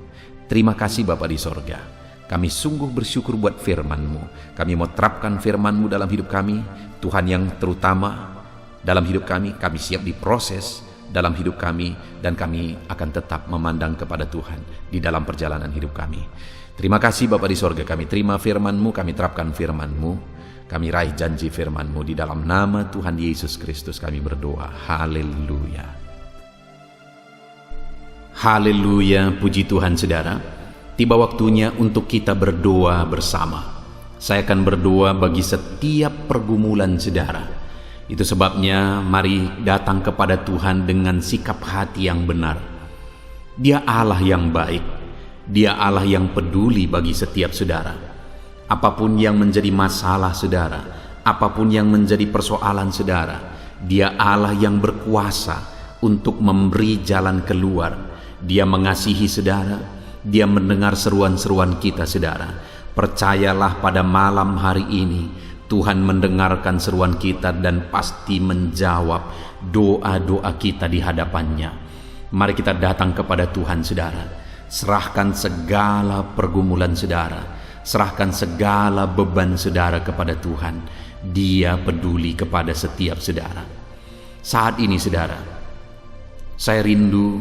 Terima kasih Bapa di sorga. Kami sungguh bersyukur buat firman-Mu. Kami mau terapkan firman-Mu dalam hidup kami. Tuhan yang terutama dalam hidup kami siap diproses dalam hidup kami, dan kami akan tetap memandang kepada Tuhan di dalam perjalanan hidup kami. Terima kasih Bapa di sorga, kami terima firman-Mu, kami terapkan firman-Mu, kami raih janji firman-Mu. Di dalam nama Tuhan Yesus Kristus kami berdoa. Haleluya. Haleluya, puji Tuhan saudara. Tiba waktunya untuk kita berdoa bersama. Saya akan berdoa bagi setiap pergumulan saudara. Itu sebabnya mari datang kepada Tuhan dengan sikap hati yang benar. Dia Allah yang baik. Dia Allah yang peduli bagi setiap saudara. Apapun yang menjadi masalah saudara, apapun yang menjadi persoalan saudara, Dia Allah yang berkuasa untuk memberi jalan keluar. Dia mengasihi saudara. Dia mendengar seruan-seruan kita saudara. Percayalah pada malam hari ini, Tuhan mendengarkan seruan kita dan pasti menjawab doa-doa kita di hadapannya. Mari kita datang kepada Tuhan, saudara. Serahkan segala pergumulan saudara, serahkan segala beban saudara kepada Tuhan. Dia peduli kepada setiap saudara. Saat ini saudara, saya rindu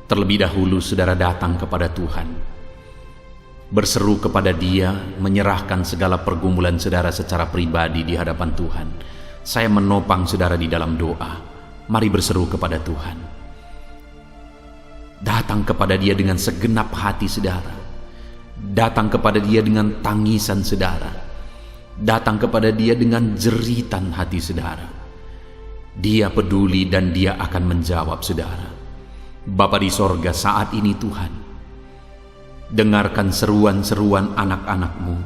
terlebih dahulu saudara datang kepada Tuhan, berseru kepada Dia, menyerahkan segala pergumulan saudara secara pribadi di hadapan Tuhan. Saya menopang saudara di dalam doa. Mari berseru kepada Tuhan. Datang kepada Dia dengan segenap hati saudara. Datang kepada Dia dengan tangisan saudara. Datang kepada Dia dengan jeritan hati saudara. Dia peduli dan Dia akan menjawab saudara. Bapa di sorga, saat ini Tuhan, dengarkan seruan-seruan anak-anak-Mu.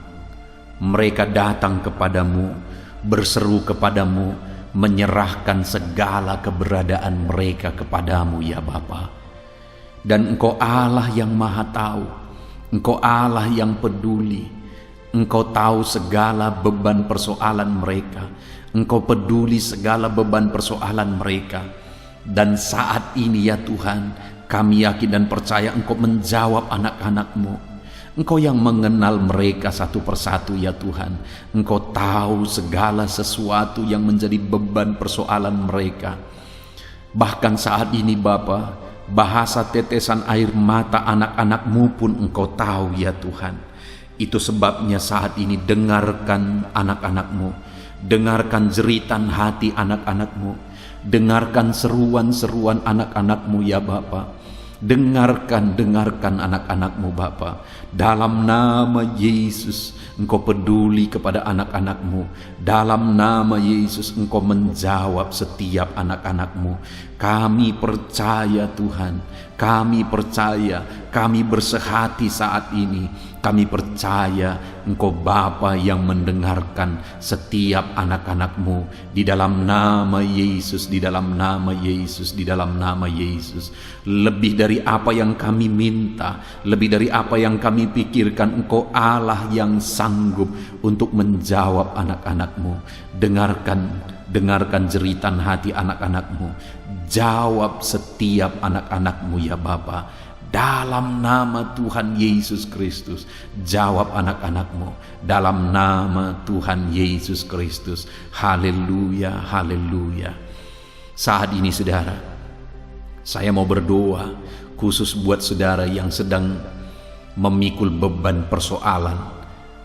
Mereka datang kepadamu, berseru kepadamu, menyerahkan segala keberadaan mereka kepadamu ya Bapa. Dan Engkau Allah yang Maha Tahu, Engkau Allah yang peduli. Engkau tahu segala beban persoalan mereka, Engkau peduli segala beban persoalan mereka. Dan saat ini ya Tuhan, kami yakin dan percaya Engkau menjawab anak-anak-Mu. Engkau yang mengenal mereka satu persatu ya Tuhan. Engkau tahu segala sesuatu yang menjadi beban persoalan mereka. Bahkan saat ini Bapa, bahasa tetesan air mata anak-anak-Mu pun Engkau tahu ya Tuhan. Itu sebabnya saat ini dengarkan anak-anak-Mu, dengarkan jeritan hati anak-anak-Mu, dengarkan seruan-seruan anak-anak-Mu ya Bapa. Dengarkan anak-anak-Mu Bapa. Dalam nama Yesus Engkau peduli kepada anak-anak-Mu. Dalam nama Yesus Engkau menjawab setiap anak-anak-Mu. Kami percaya Tuhan, kami percaya, kami bersehati saat ini. Kami percaya Engkau Bapa yang mendengarkan setiap anak-anak-Mu. Di dalam nama Yesus, di dalam nama Yesus, di dalam nama Yesus. Lebih dari apa yang kami minta, lebih dari apa yang kami pikirkan, Engkau Allah yang sanggup untuk menjawab anak-anak-Mu. Dengarkan jeritan hati anak-anak-Mu. Jawab setiap anak-anak-Mu ya Bapa. Dalam nama Tuhan Yesus Kristus, jawab anak-anak-Mu. Dalam nama Tuhan Yesus Kristus. Haleluya, haleluya. Saat ini saudara, saya mau berdoa khusus buat saudara yang sedang memikul beban persoalan,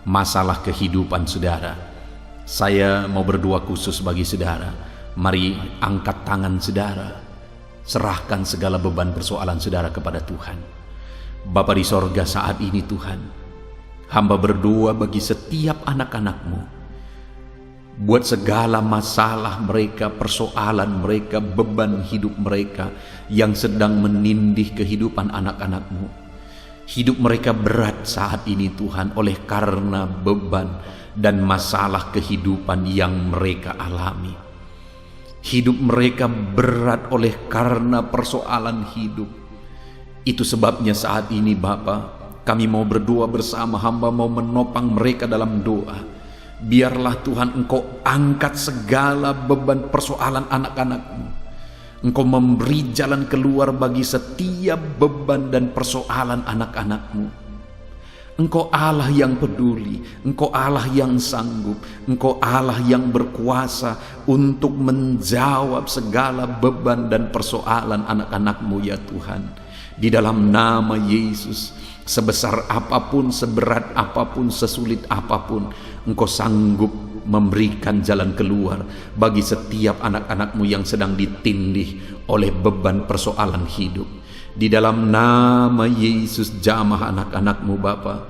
masalah kehidupan saudara. Saya mau berdoa khusus bagi saudara. Mari angkat tangan saudara, serahkan segala beban persoalan saudara kepada Tuhan. Bapa di sorga, saat ini Tuhan, hamba berdoa bagi setiap anak-anak-Mu, buat segala masalah mereka, persoalan mereka, beban hidup mereka yang sedang menindih kehidupan anak-anak-Mu. Hidup mereka berat saat ini Tuhan, oleh karena beban dan masalah kehidupan yang mereka alami. Hidup mereka berat oleh karena persoalan hidup. Itu sebabnya saat ini Bapa, kami mau berdoa bersama, hamba mau menopang mereka dalam doa. Biarlah Tuhan Engkau angkat segala beban persoalan anak-anak-Mu. Engkau memberi jalan keluar bagi setiap beban dan persoalan anak-anak-Mu. Engkau Allah yang peduli, Engkau Allah yang sanggup, Engkau Allah yang berkuasa untuk menjawab segala beban dan persoalan anak-anak-Mu ya Tuhan. Di dalam nama Yesus, sebesar apapun, seberat apapun, sesulit apapun, Engkau sanggup memberikan jalan keluar bagi setiap anak-anak-Mu yang sedang ditindih oleh beban persoalan hidup. Di dalam nama Yesus, jamah anak-anak-Mu Bapa.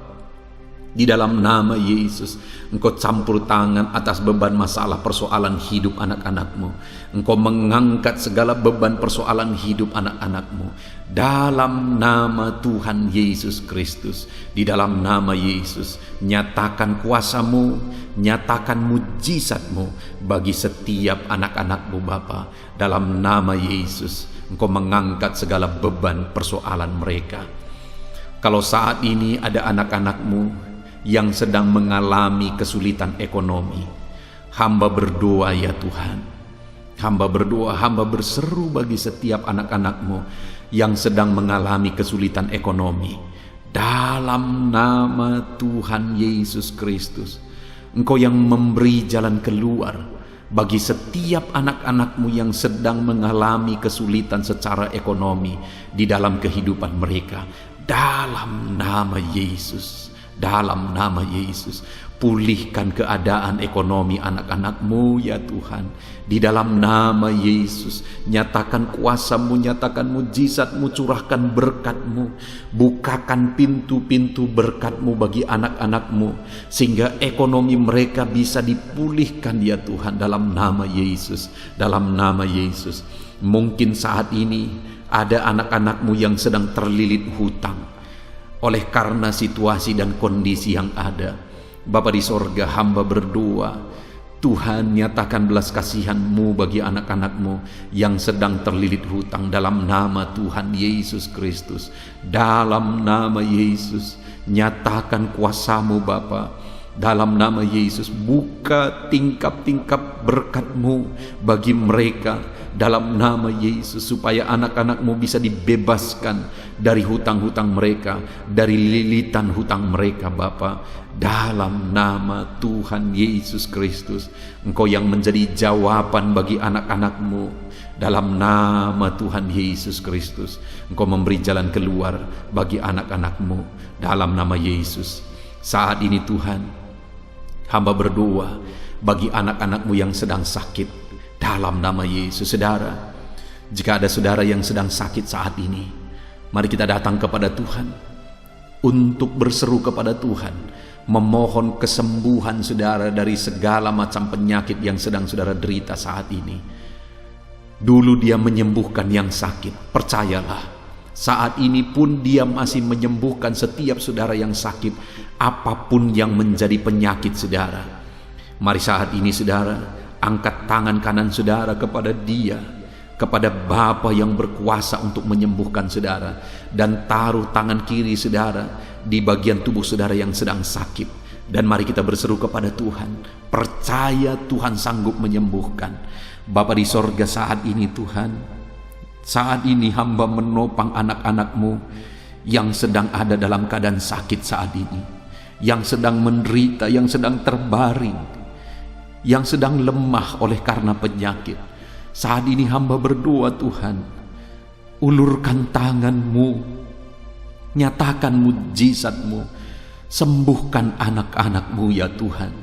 Di dalam nama Yesus, Engkau campur tangan atas beban masalah persoalan hidup anak-anak-Mu. Engkau mengangkat segala beban persoalan hidup anak-anak-Mu. Dalam nama Tuhan Yesus Kristus, di dalam nama Yesus, nyatakan kuasa-Mu, nyatakan mujizat-Mu bagi setiap anak-anak-Mu Bapa. Dalam nama Yesus, Engkau mengangkat segala beban persoalan mereka. Kalau saat ini ada anak-anak-Mu yang sedang mengalami kesulitan ekonomi, Hamba berdoa ya Tuhan, hamba berdoa, hamba berseru bagi setiap anak-anak-Mu yang sedang mengalami kesulitan ekonomi. Dalam nama Tuhan Yesus Kristus, Engkau yang memberi jalan keluar bagi setiap anak-anak-Mu yang sedang mengalami kesulitan secara ekonomi di dalam kehidupan mereka. Dalam nama Yesus, dalam nama Yesus, pulihkan keadaan ekonomi anak-anak-Mu ya Tuhan. Di dalam nama Yesus, nyatakan kuasa-Mu, nyatakan mujizat-Mu, curahkan berkat-Mu, bukakan pintu-pintu berkat-Mu bagi anak-anak-Mu, sehingga ekonomi mereka bisa dipulihkan ya Tuhan, dalam nama Yesus, dalam nama Yesus. Mungkin saat ini ada anak-anak-Mu yang sedang terlilit hutang oleh karena situasi dan kondisi yang ada. Bapa di sorga, hamba berdoa, Tuhan nyatakan belas kasihan-Mu bagi anak-anak-Mu yang sedang terlilit hutang dalam nama Tuhan Yesus Kristus. Dalam nama Yesus, nyatakan kuasa-Mu Bapa. Dalam nama Yesus, buka tingkap-tingkap berkat-Mu bagi mereka dalam nama Yesus, supaya anak-anak-Mu bisa dibebaskan dari hutang-hutang mereka, dari lilitan hutang mereka Bapa. Dalam nama Tuhan Yesus Kristus, Engkau yang menjadi jawaban bagi anak-anak-Mu. Dalam nama Tuhan Yesus Kristus, Engkau memberi jalan keluar bagi anak-anak-Mu. Dalam nama Yesus, saat ini Tuhan, hamba berdoa bagi anak-anak-Mu yang sedang sakit. Dalam nama Yesus, saudara, jika ada saudara yang sedang sakit saat ini, mari kita datang kepada Tuhan untuk berseru kepada Tuhan, memohon kesembuhan saudara dari segala macam penyakit yang sedang saudara derita saat ini. Dulu Dia menyembuhkan yang sakit, percayalah, saat ini pun Dia masih menyembuhkan setiap saudara yang sakit, apapun yang menjadi penyakit saudara. Mari saat ini saudara, angkat tangan kanan saudara kepada Dia, kepada Bapa yang berkuasa untuk menyembuhkan saudara, dan taruh tangan kiri saudara di bagian tubuh saudara yang sedang sakit. Dan mari kita berseru kepada Tuhan, percaya Tuhan sanggup menyembuhkan. Bapa di sorga, saat ini Tuhan, saat ini hamba menopang anak-anak-Mu yang sedang ada dalam keadaan sakit saat ini, yang sedang menderita, yang sedang terbaring, yang sedang lemah oleh karena penyakit. Saat ini hamba berdoa Tuhan, ulurkan tangan-Mu, nyatakan mujizat-Mu, sembuhkan anak-anak-Mu ya Tuhan.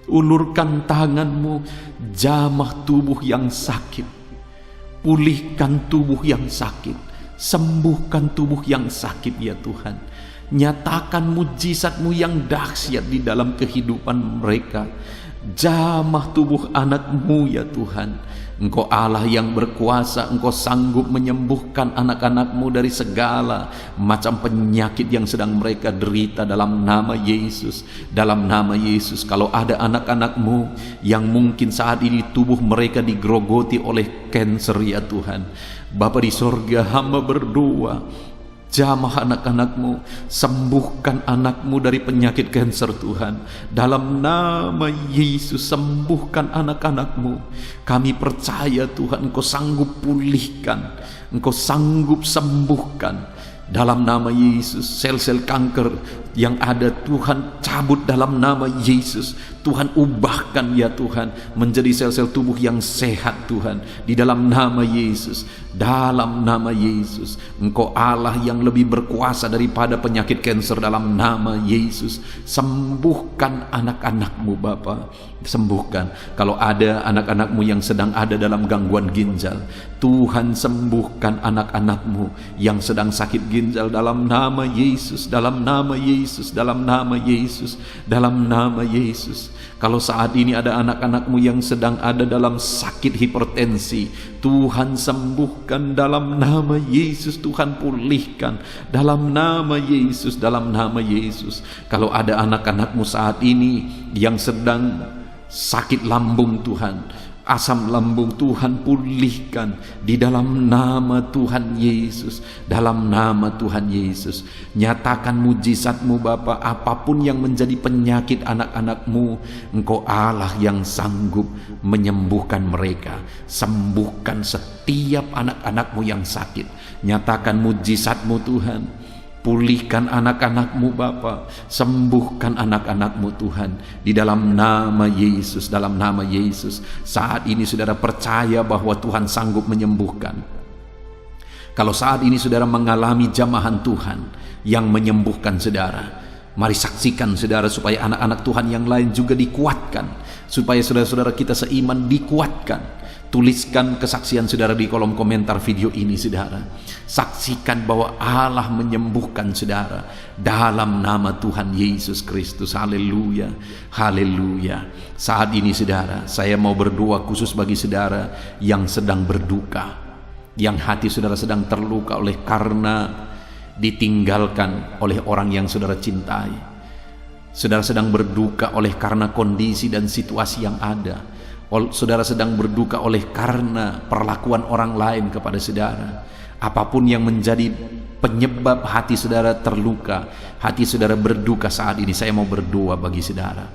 Ulurkan tangan-Mu, jamah tubuh yang sakit, pulihkan tubuh yang sakit, sembuhkan tubuh yang sakit ya Tuhan. Nyatakan mujizat-Mu yang dahsyat di dalam kehidupan mereka. Jamah tubuh anak-Mu ya Tuhan. Engkau Allah yang berkuasa, Engkau sanggup menyembuhkan anak-anak-Mu dari segala macam penyakit yang sedang mereka derita dalam nama Yesus. Dalam nama Yesus, kalau ada anak-anak-Mu yang mungkin saat ini tubuh mereka digerogoti oleh kanker ya Tuhan, Bapa di sorga, hamba berdoa, jamah anak-anak-Mu, sembuhkan anak-Mu dari penyakit kanker Tuhan. Dalam nama Yesus, sembuhkan anak-anak-Mu. Kami percaya Tuhan, Engkau sanggup pulihkan, Engkau sanggup sembuhkan. Dalam nama Yesus, sel-sel kanker yang ada Tuhan cabut dalam nama Yesus. Tuhan ubahkan ya Tuhan menjadi sel-sel tubuh yang sehat Tuhan, di dalam nama Yesus. Dalam nama Yesus, Engkau Allah yang lebih berkuasa daripada penyakit kanker. Dalam nama Yesus, sembuhkan anak-anak-Mu Bapa, sembuhkan. Kalau ada anak-anak-Mu yang sedang ada dalam gangguan ginjal, Tuhan sembuhkan anak-anak-Mu yang sedang sakit ginjal dalam nama Yesus, dalam nama Yesus, dalam nama Yesus, dalam nama Yesus. Kalau saat ini ada anak-anak-Mu yang sedang ada dalam sakit hipertensi, Tuhan sembuhkan dalam nama Yesus. Tuhan pulihkan dalam nama Yesus, dalam nama Yesus. Kalau ada anak-anak-Mu saat ini yang sedang sakit lambung Tuhan, Asam lambung Tuhan pulihkan di dalam nama Tuhan Yesus. Dalam nama Tuhan Yesus, nyatakan mujizat-Mu Bapa. Apapun yang menjadi penyakit anak-anak-Mu, Engkau Allah yang sanggup menyembuhkan mereka. Sembuhkan setiap anak-anak-Mu yang sakit. Nyatakan mujizat-Mu Tuhan. Pulihkan anak-anak-Mu Bapa, sembuhkan anak-anak-Mu Tuhan, di dalam nama Yesus, dalam nama Yesus. Saat ini saudara percaya bahwa Tuhan sanggup menyembuhkan. Kalau saat ini saudara mengalami jamahan Tuhan yang menyembuhkan saudara, mari saksikan saudara, supaya anak-anak Tuhan yang lain juga dikuatkan, supaya saudara-saudara kita seiman dikuatkan. Tuliskan kesaksian saudara di kolom komentar video ini saudara. Saksikan bahwa Allah menyembuhkan saudara dalam nama Tuhan Yesus Kristus. Haleluya, haleluya. Saat ini saudara, saya mau berdoa khusus bagi saudara yang sedang berduka, yang hati saudara sedang terluka oleh karena ditinggalkan oleh orang yang saudara cintai. Saudara sedang berduka oleh karena kondisi dan situasi yang ada. Saudara sedang berduka oleh karena perlakuan orang lain kepada saudara. Apapun yang menjadi penyebab hati saudara terluka, hati saudara berduka saat ini, saya mau berdoa bagi saudara.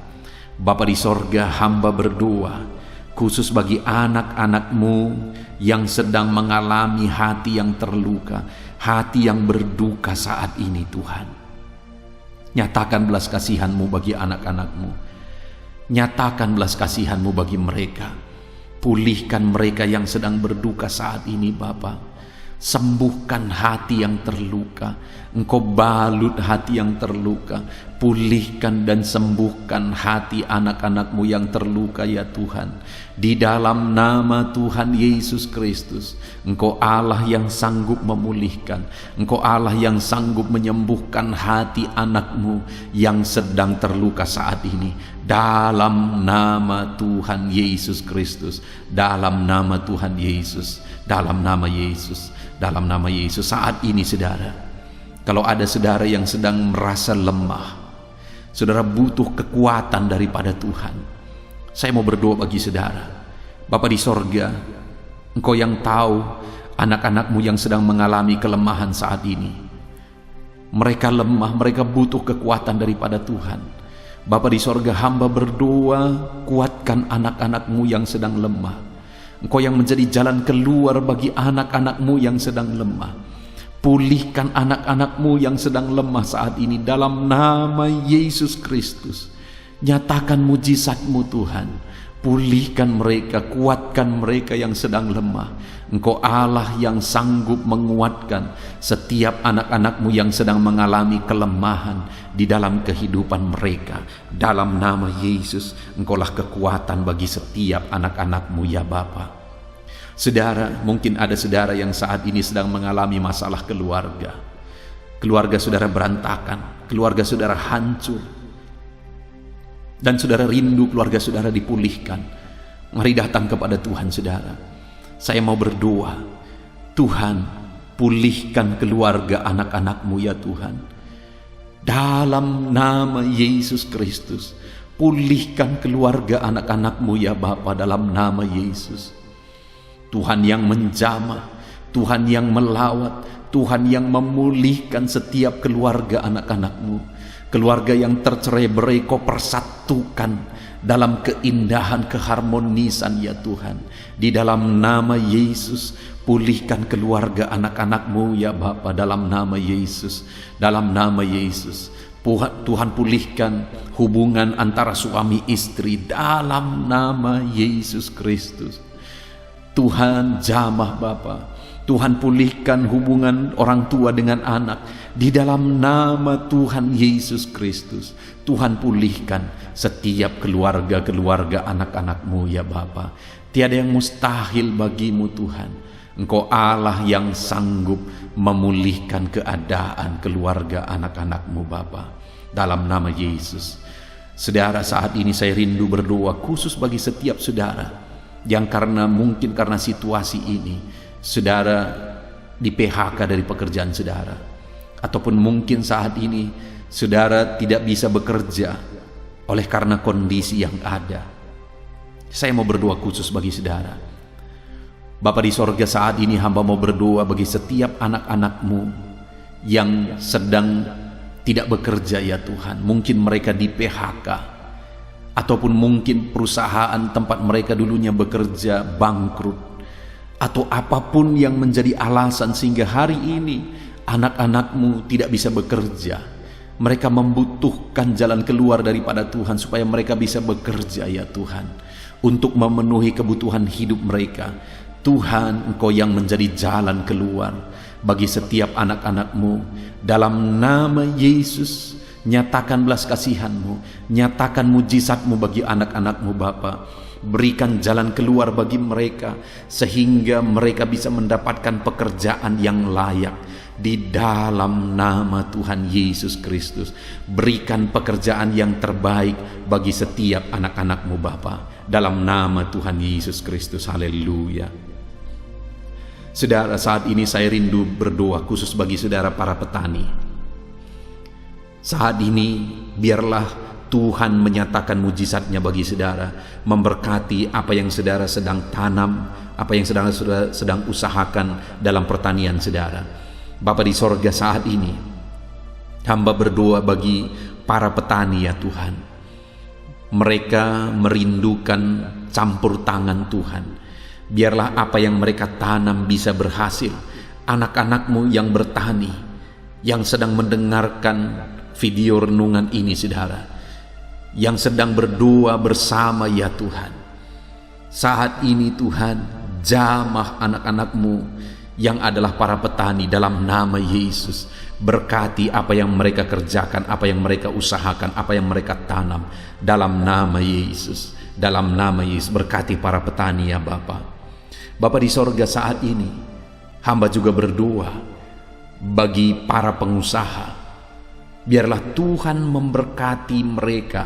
Bapa di sorga, hamba berdoa khusus bagi anak-anak-Mu yang sedang mengalami hati yang terluka, hati yang berduka saat ini Tuhan. Nyatakan belas kasihan-Mu bagi anak-anak-Mu. Nyatakan belas kasihan-Mu bagi mereka. Pulihkan mereka yang sedang berduka saat ini Bapa. Sembuhkan hati yang terluka. Engkau balut hati yang terluka. Pulihkan dan sembuhkan hati anak-anak-Mu yang terluka ya Tuhan. Di dalam nama Tuhan Yesus Kristus, Engkau Allah yang sanggup memulihkan. Engkau Allah yang sanggup menyembuhkan hati anak-Mu yang sedang terluka saat ini. Dalam nama Tuhan Yesus Kristus. Dalam nama Tuhan Yesus. Dalam nama Yesus. Dalam nama Yesus. Saat ini saudara, kalau ada saudara yang sedang merasa lemah, saudara butuh kekuatan daripada Tuhan, saya mau berdoa bagi saudara. Bapa di sorga, Engkau yang tahu anak-anak-Mu yang sedang mengalami kelemahan saat ini. Mereka lemah, mereka butuh kekuatan daripada Tuhan. Bapa di sorga, hamba berdoa, kuatkan anak-anak-Mu yang sedang lemah. Engkau yang menjadi jalan keluar bagi anak-anak-Mu yang sedang lemah. Pulihkan anak-anak-Mu yang sedang lemah saat ini dalam nama Yesus Kristus. Nyatakan mujizat-Mu Tuhan. Pulihkan mereka, kuatkan mereka yang sedang lemah. Engkau Allah yang sanggup menguatkan setiap anak-anak-Mu yang sedang mengalami kelemahan di dalam kehidupan mereka. Dalam nama Yesus, Engkaulah kekuatan bagi setiap anak-anak-Mu ya Bapa. Saudara, mungkin ada saudara yang saat ini sedang mengalami masalah keluarga. Keluarga saudara berantakan, keluarga saudara hancur, dan saudara rindu keluarga saudara dipulihkan. Mari datang kepada Tuhan saudara. Saya mau berdoa, Tuhan pulihkan keluarga anak-anak-Mu ya Tuhan. Dalam nama Yesus Kristus, pulihkan keluarga anak-anak-Mu ya Bapa dalam nama Yesus. Tuhan yang menjamah, Tuhan yang melawat, Tuhan yang memulihkan setiap keluarga anak-anak-Mu. Keluarga yang tercerai-berai Kau persatukan dalam keindahan keharmonisan ya Tuhan. Di dalam nama Yesus, pulihkan keluarga anak-anak-Mu ya Bapa dalam nama Yesus. Dalam nama Yesus, Tuhan pulihkan hubungan antara suami istri dalam nama Yesus Kristus. Tuhan jamah Bapa. Tuhan pulihkan hubungan orang tua dengan anak di dalam nama Tuhan Yesus Kristus. Tuhan pulihkan setiap keluarga-keluarga anak-anak-Mu ya Bapa. Tiada yang mustahil bagi-Mu Tuhan. Engkau Allah yang sanggup memulihkan keadaan keluarga anak-anak-Mu Bapa. Dalam nama Yesus. Saudara, saat ini saya rindu berdoa khusus bagi setiap saudara yang mungkin karena situasi ini saudara di PHK dari pekerjaan saudara, ataupun mungkin saat ini saudara tidak bisa bekerja oleh karena kondisi yang ada. Saya mau berdoa khusus bagi saudara. Bapa di sorga, saat ini hamba mau berdoa bagi setiap anak-anak-Mu yang sedang tidak bekerja ya Tuhan. Mungkin mereka di PHK, ataupun mungkin perusahaan tempat mereka dulunya bekerja bangkrut, atau apapun yang menjadi alasan sehingga hari ini anak-anak-Mu tidak bisa bekerja. Mereka membutuhkan jalan keluar daripada Tuhan supaya mereka bisa bekerja ya Tuhan, untuk memenuhi kebutuhan hidup mereka. Tuhan, Engkau yang menjadi jalan keluar bagi setiap anak-anak-Mu. Dalam nama Yesus, nyatakan belas kasihan-Mu, nyatakan mujizat-Mu bagi anak-anak-Mu Bapa. Berikan jalan keluar bagi mereka sehingga mereka bisa mendapatkan pekerjaan yang layak. Di dalam nama Tuhan Yesus Kristus, berikan pekerjaan yang terbaik bagi setiap anak-anak-Mu Bapa. Dalam nama Tuhan Yesus Kristus, haleluya. Saudara, saat ini saya rindu berdoa khusus bagi saudara para petani. Saat ini biarlah Tuhan menyatakan mujizat-Nya bagi saudara, memberkati apa yang saudara sedang tanam, apa yang saudara sedang usahakan dalam pertanian saudara. Bapa di sorga, saat ini hamba berdoa bagi para petani ya Tuhan. Mereka merindukan campur tangan Tuhan. Biarlah apa yang mereka tanam bisa berhasil. Anak-anak-Mu yang bertani, yang sedang mendengarkan video renungan ini saudara, yang sedang berdoa bersama ya Tuhan. Saat ini Tuhan, jamah anak-anak-Mu yang adalah para petani dalam nama Yesus. Berkati apa yang mereka kerjakan, apa yang mereka usahakan, apa yang mereka tanam dalam nama Yesus. Dalam nama Yesus, berkati para petani ya Bapa. Bapa di sorga, saat ini hamba juga berdoa bagi para pengusaha. Biarlah Tuhan memberkati mereka.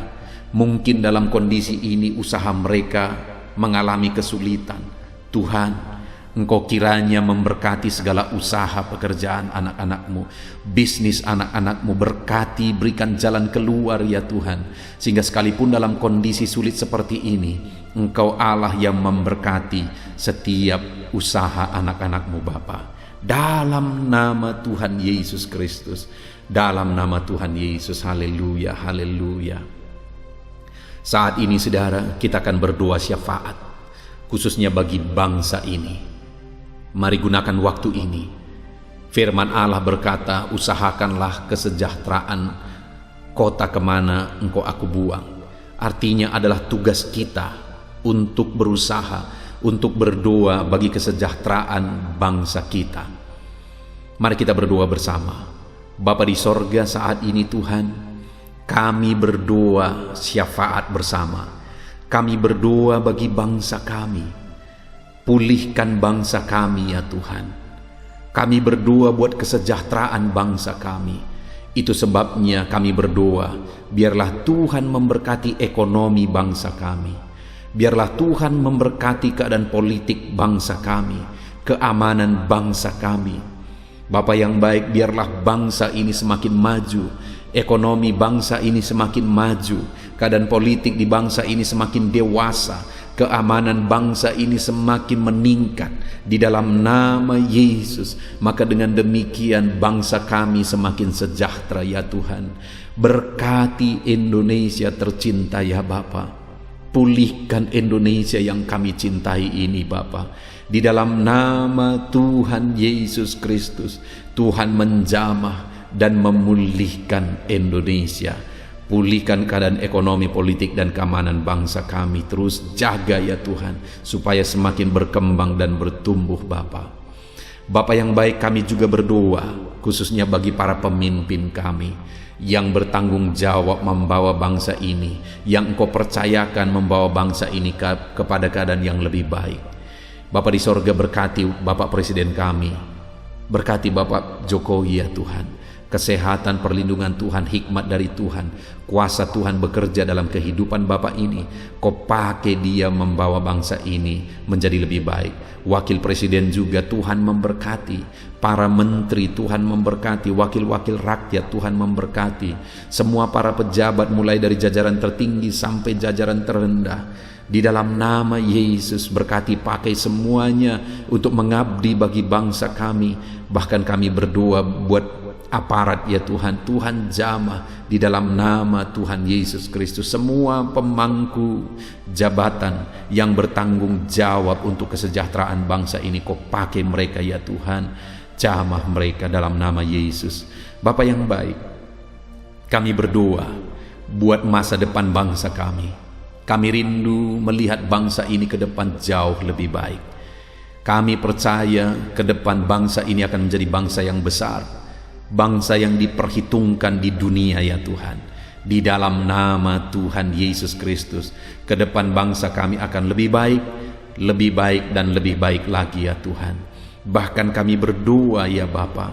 Mungkin dalam kondisi ini usaha mereka mengalami kesulitan. Tuhan, Engkau kiranya memberkati segala usaha pekerjaan anak-anak-Mu, bisnis anak-anak-Mu. Berkati, berikan jalan keluar ya Tuhan, sehingga sekalipun dalam kondisi sulit seperti ini, Engkau Allah yang memberkati setiap usaha anak-anak-Mu Bapa. Dalam nama Tuhan Yesus Kristus, dalam nama Tuhan Yesus, haleluya, haleluya. Saat ini saudara, kita akan berdoa syafaat khususnya bagi bangsa ini. Mari gunakan waktu ini. Firman Allah berkata, usahakanlah kesejahteraan kota kemana engkau aku buang. Artinya adalah tugas kita untuk berusaha, untuk berdoa bagi kesejahteraan bangsa kita. Mari kita berdoa bersama. Bapa di sorga, saat ini Tuhan, kami berdoa syafaat bersama. Kami berdoa bagi bangsa kami. Pulihkan bangsa kami ya Tuhan. Kami berdoa buat kesejahteraan bangsa kami. Itu sebabnya kami berdoa, biarlah Tuhan memberkati ekonomi bangsa kami. Biarlah Tuhan memberkati keadaan politik bangsa kami, keamanan bangsa kami. Bapa yang baik, biarlah bangsa ini semakin maju, ekonomi bangsa ini semakin maju, keadaan politik di bangsa ini semakin dewasa, keamanan bangsa ini semakin meningkat di dalam nama Yesus. Maka dengan demikian bangsa kami semakin sejahtera ya Tuhan. Berkati Indonesia tercinta ya Bapa. Pulihkan Indonesia yang kami cintai ini Bapa. Di dalam nama Tuhan Yesus Kristus, Tuhan menjamah dan memulihkan Indonesia. Pulihkan keadaan ekonomi, politik, dan keamanan bangsa kami. Terus jaga ya Tuhan, supaya semakin berkembang dan bertumbuh Bapa. Bapa yang baik, kami juga berdoa khususnya bagi para pemimpin kami yang bertanggung jawab membawa bangsa ini, yang Engkau percayakan membawa bangsa ini kepada keadaan yang lebih baik. Bapa di sorga, berkati Bapak Presiden kami, berkati Bapak Jokowi ya Tuhan. Kesehatan, perlindungan Tuhan, hikmat dari Tuhan, kuasa Tuhan bekerja dalam kehidupan Bapak ini. Kau pakai dia membawa bangsa ini menjadi lebih baik. Wakil Presiden juga Tuhan memberkati, para menteri Tuhan memberkati, wakil-wakil rakyat Tuhan memberkati, semua para pejabat mulai dari jajaran tertinggi sampai jajaran terendah. Di dalam nama Yesus, berkati pakai semuanya untuk mengabdi bagi bangsa kami. Bahkan kami berdoa buat aparat ya Tuhan. Tuhan jamah di dalam nama Tuhan Yesus Kristus. Semua pemangku jabatan yang bertanggung jawab untuk kesejahteraan bangsa ini, Kau pakai mereka ya Tuhan. Jamah mereka dalam nama Yesus. Bapa yang baik, kami berdoa buat masa depan bangsa kami. Kami rindu melihat bangsa ini ke depan jauh lebih baik. Kami percaya ke depan bangsa ini akan menjadi bangsa yang besar, bangsa yang diperhitungkan di dunia ya Tuhan. Di dalam nama Tuhan Yesus Kristus, ke depan bangsa kami akan lebih baik dan lebih baik lagi ya Tuhan. Bahkan kami berdoa ya Bapa,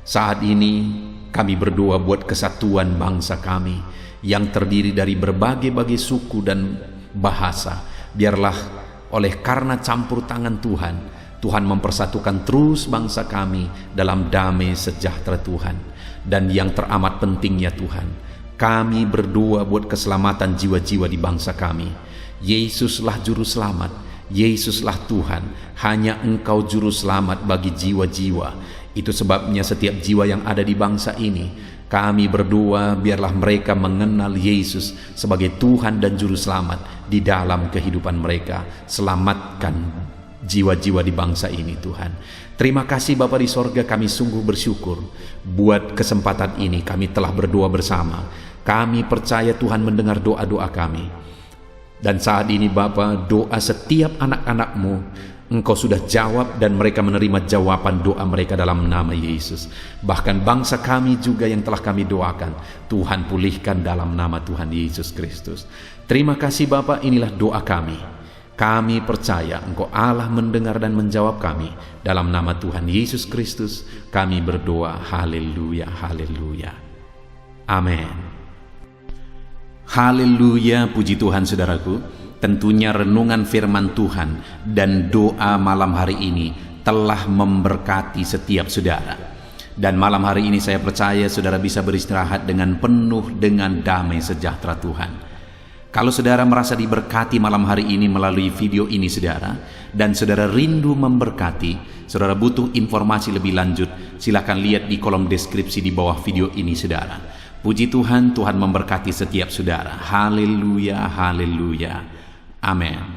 saat ini kami berdoa buat kesatuan bangsa kami yang terdiri dari berbagai-bagai suku dan bahasa. Biarlah oleh karena campur tangan Tuhan, Tuhan mempersatukan terus bangsa kami dalam damai sejahtera Tuhan. Dan yang teramat pentingnya Tuhan, kami berdoa buat keselamatan jiwa-jiwa di bangsa kami. Yesuslah juru selamat, Yesuslah Tuhan. Hanya Engkau juru selamat bagi jiwa-jiwa. Itu sebabnya setiap jiwa yang ada di bangsa ini, kami berdoa biarlah mereka mengenal Yesus sebagai Tuhan dan Juru Selamat di dalam kehidupan mereka. Selamatkan jiwa-jiwa di bangsa ini Tuhan. Terima kasih Bapa di sorga, kami sungguh bersyukur buat kesempatan ini. Kami telah berdoa bersama. Kami percaya Tuhan mendengar doa-doa kami. Dan saat ini Bapa, doa setiap anak-anak-Mu Engkau sudah jawab, dan mereka menerima jawaban doa mereka dalam nama Yesus. Bahkan bangsa kami juga yang telah kami doakan, Tuhan pulihkan dalam nama Tuhan Yesus Kristus. Terima kasih Bapa, inilah doa kami. Kami percaya Engkau Allah mendengar dan menjawab kami. Dalam nama Tuhan Yesus Kristus kami berdoa. Haleluya, haleluya. Amin. Haleluya, puji Tuhan saudaraku. Tentunya renungan firman Tuhan dan doa malam hari ini telah memberkati setiap saudara. Dan malam hari ini saya percaya saudara bisa beristirahat dengan penuh dengan damai sejahtera Tuhan. Kalau saudara merasa diberkati malam hari ini melalui video ini saudara, dan saudara rindu memberkati, saudara butuh informasi lebih lanjut, silakan lihat di kolom deskripsi di bawah video ini saudara. Puji Tuhan, Tuhan memberkati setiap saudara. Haleluya, haleluya. Amin.